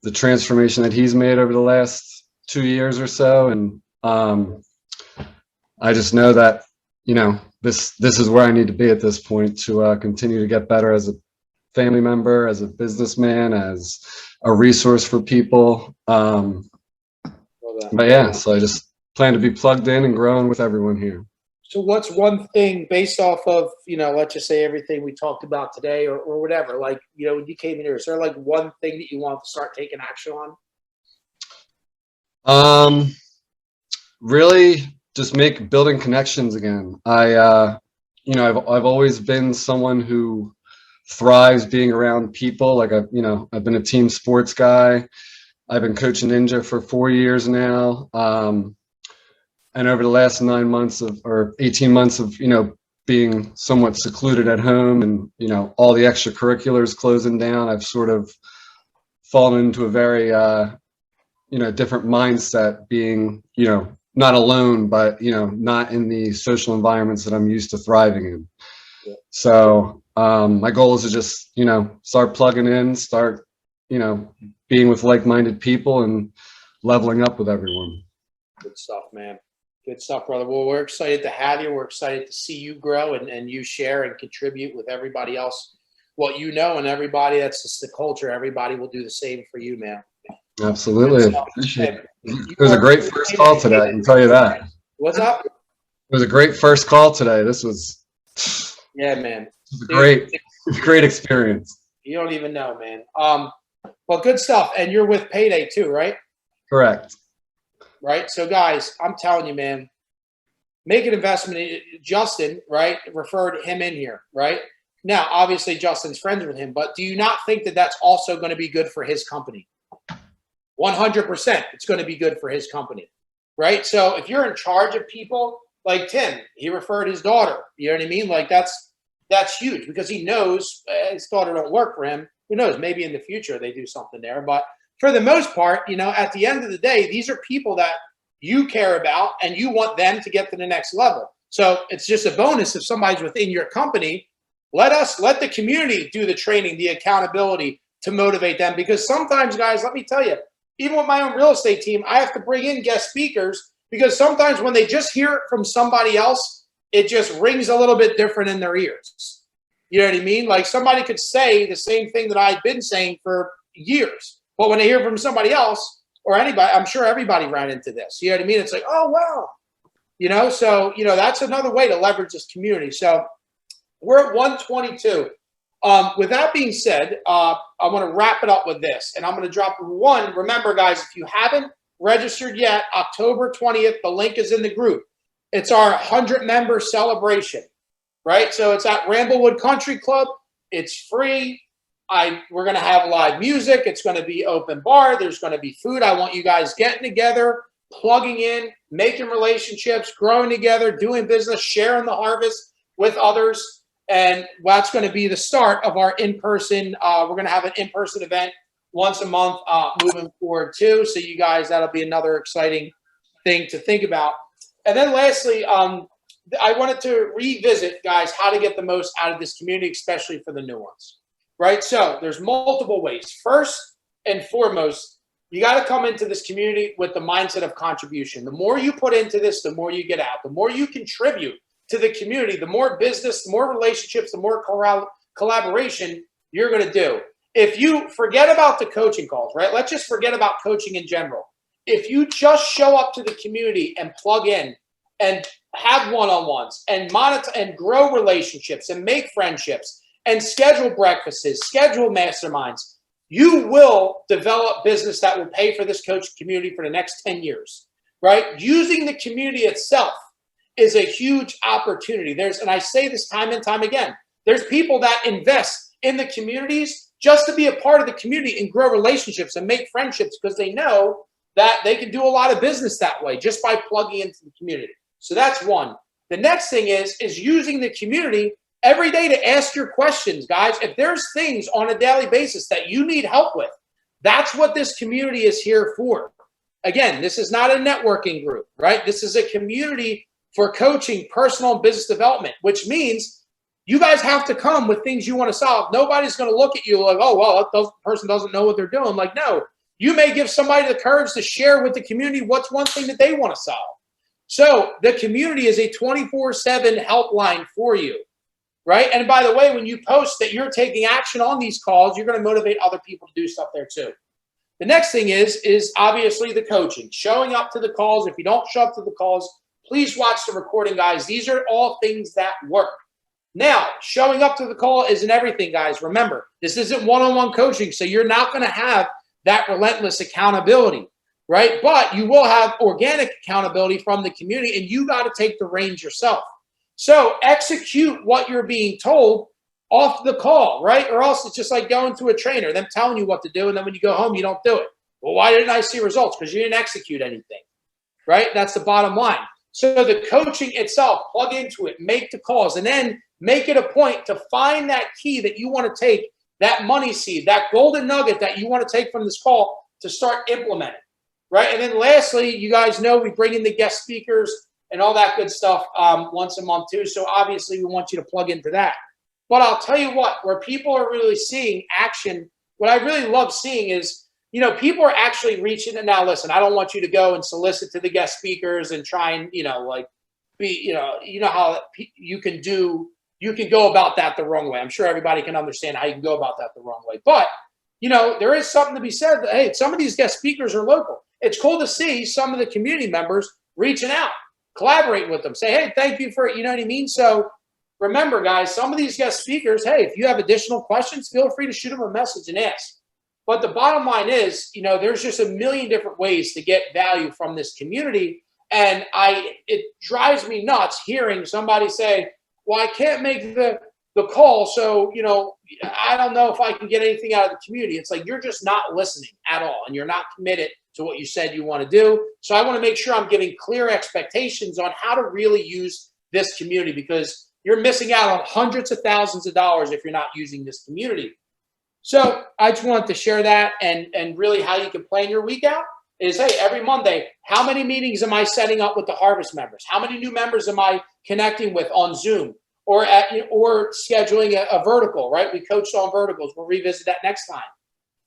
the transformation that he's made over the last 2 years or so. And I just know that, you know, this is where I need to be at this point to continue to get better as a family member, as a businessman, as a resource for people. But yeah, so I just plan to be plugged in and growing with everyone here. So what's one thing based off of, you know, let's just say everything we talked about today or whatever, like, you know, when you came in here, is there like one thing that you want to start taking action on? Really just building connections again. You know, I've always been someone who thrives being around people. Like I've been a team sports guy. I've been coaching Ninja for 4 years now. And over the last 9 months or 18 months of, you know, being somewhat secluded at home and, you know, all the extracurriculars closing down, I've sort of fallen into a very, you know, different mindset, being, you know, not alone, but, you know, not in the social environments that I'm used to thriving in. Yeah. So my goal is to just, you know, start plugging in, start, you know, being with like-minded people and leveling up with everyone. Good stuff, man. Good stuff, brother. Well, we're excited to have you. We're excited to see you grow and you share and contribute with everybody else what you know, and everybody, that's just the culture. Everybody will do the same for you, man. Absolutely. It was a great first call today, I can tell you that. What's up? It was a great first call today. This was man. It was a great experience. You don't even know, man. Well, good stuff. And you're with Payday too, right? Correct. Right. So guys, I'm telling you, man, make an investment. Justin, right, referred him in here, right? Now, obviously Justin's friends with him, but do you not think that that's also going to be good for his company? 100%. It's going to be good for his company, right? So if you're in charge of people like Tim, he referred his daughter, you know what I mean? Like that's huge because he knows his daughter don't work for him. Who knows? Maybe in the future they do something there, but for the most part, at the end of the day, these are people that you care about and you want them to get to the next level. So it's just a bonus if somebody's within your company. Let the community do the training, the accountability to motivate them. Because sometimes, guys, let me tell you, even with my own real estate team, I have to bring in guest speakers because sometimes when they just hear it from somebody else, it just rings a little bit different in their ears. You know what I mean? Like somebody could say the same thing that I've been saying for years, but when they hear from somebody else or anybody, I'm sure everybody ran into this. You know what I mean? It's like, oh, wow. So, that's another way to leverage this community. So we're at 122. With that being said, I want to wrap it up with this, and I'm going to drop one. Remember, guys, if you haven't registered yet, October 20th, the link is in the group. It's our 100-member celebration, right? So it's at Ramblewood Country Club. It's free. We're going to have live music. It's going to be open bar. There's going to be food. I want you guys getting together, plugging in, making relationships, growing together, doing business, sharing the harvest with others. And that's going to be the start of our in-person. We're going to have an in-person event once a month moving forward too. So you guys, that'll be another exciting thing to think about. And then lastly, I wanted to revisit, guys, how to get the most out of this community, especially for the new ones, right? So there's multiple ways. First and foremost, you got to come into this community with the mindset of contribution. The more you put into this, the more you get out. The more you contribute to the community, the more business, the more relationships, the more collaboration you're going to do. If you forget about the coaching calls, right? Let's just forget about coaching in general. If you just show up to the community and plug in and have one-on-ones and monitor and grow relationships and make friendships and schedule breakfasts, schedule masterminds, you will develop business that will pay for this coaching community for the next 10 years, right? Using the community itself is a huge opportunity. And I say this time and time again, there's people that invest in the communities just to be a part of the community and grow relationships and make friendships because they know that they can do a lot of business that way just by plugging into the community. So that's one. The next thing is using the community every day to ask your questions, guys. If there's things on a daily basis that you need help with, that's what this community is here for. Again, this is not a networking group, right? This is a community for coaching, personal and business development, which means you guys have to come with things you want to solve. Nobody's going to look at you like, oh, well, that person doesn't know what they're doing. Like, no, you may give somebody the courage to share with the community what's one thing that they want to solve. So the community is a 24/7 helpline for you, right? And by the way, when you post that you're taking action on these calls, you're going to motivate other people to do stuff there too. The next thing is obviously the coaching, showing up to the calls. If you don't show up to the calls, please watch the recording, guys. These are all things that work. Now, showing up to the call isn't everything, guys. Remember, this isn't one-on-one coaching, so you're not going to have that relentless accountability, right? But you will have organic accountability from the community, and you got to take the reins yourself. So execute what you're being told off the call, right? Or else it's just like going to a trainer, them telling you what to do, and then when you go home, you don't do it. Well, why didn't I see results? Because you didn't execute anything, right? That's the bottom line. So the coaching itself, plug into it, make the calls, and then make it a point to find that key that you want to take, that money seed, that golden nugget that you want to take from this call to start implementing, right? And then lastly, you guys know we bring in the guest speakers and all that good stuff once a month too. So obviously we want you to plug into that. But I'll tell you what, where people are really seeing action, what I really love seeing is, people are actually reaching. And now listen, I don't want you to go and solicit to the guest speakers and try and, be, how you can go about that the wrong way. I'm sure everybody can understand how you can go about that the wrong way. But, there is something to be said that, hey, some of these guest speakers are local. It's cool to see some of the community members reaching out, collaborating with them, say, hey, thank you for it. You know what I mean? So remember, guys, some of these guest speakers, hey, if you have additional questions, feel free to shoot them a message and ask. But the bottom line is, there's just a million different ways to get value from this community. And it drives me nuts hearing somebody say, well, I can't make the call, so, I don't know if I can get anything out of the community. It's like you're just not listening at all, and you're not committed to what you said you want to do. So I want to make sure I'm giving clear expectations on how to really use this community, because you're missing out on hundreds of thousands of dollars if you're not using this community. So I just wanted to share that, and really how you can plan your week out is, hey, every Monday, how many meetings am I setting up with the Harvest members? How many new members am I connecting with on Zoom or scheduling a vertical, right? We coached on verticals. We'll revisit that next time,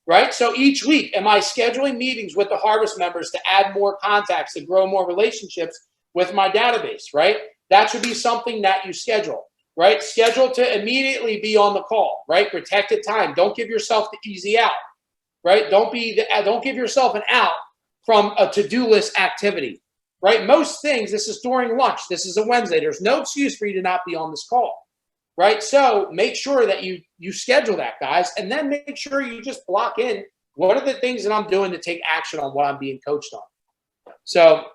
right? So each week, am I scheduling meetings with the Harvest members to add more contacts, to grow more relationships with my database, right? That should be something that you schedule, right? Schedule to immediately be on the call, right? Protected time. Don't give yourself the easy out, right? Don't give yourself an out from a to-do list activity, right? Most things, this is during lunch. This is a Wednesday. There's no excuse for you to not be on this call, right? So make sure that you schedule that, guys, and then make sure you just block in what are the things that I'm doing to take action on what I'm being coached on. So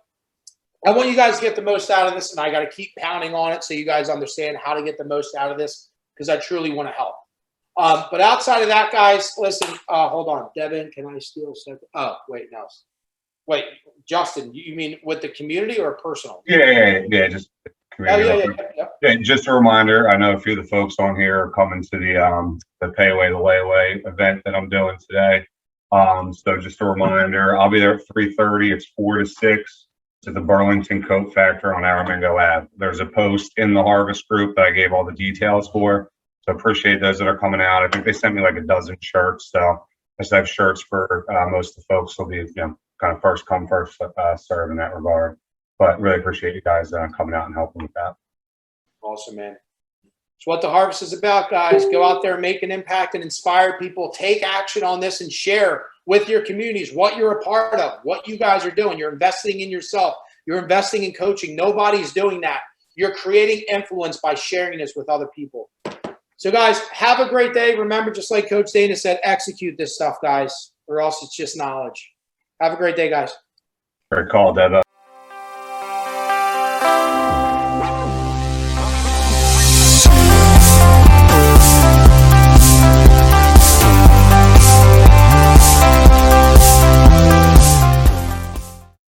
I want you guys to get the most out of this, and I got to keep pounding on it so you guys understand how to get the most out of this, because I truly want to help. But outside of that, guys, listen, hold on. Devin, can I steal a second? Oh, wait, no. Wait, Justin, you mean with the community or personal? Yeah. Just community. Yeah. Just a reminder. I know a few of the folks on here are coming to the pay away the layaway event that I'm doing today. So just a reminder, I'll be there at 3:30. It's 4 to 6 to the Burlington Coat Factory on Aramingo Ave. There's a post in the Harvest group that I gave all the details for. So appreciate those that are coming out. I think they sent me like a dozen shirts. So I just have shirts for most of the folks. Will be kind of first come, first serve in that regard. But really appreciate you guys coming out and helping with that. Awesome, man. It's what the Harvest is about, guys. Go out there, make an impact, and inspire people. Take action on this and share with your communities what you're a part of, what you guys are doing. You're investing in yourself. You're investing in coaching. Nobody's doing that. You're creating influence by sharing this with other people. So, guys, have a great day. Remember, just like Coach Dana said, execute this stuff, guys, or else it's just knowledge. Have a great day, guys. Great call, Devin.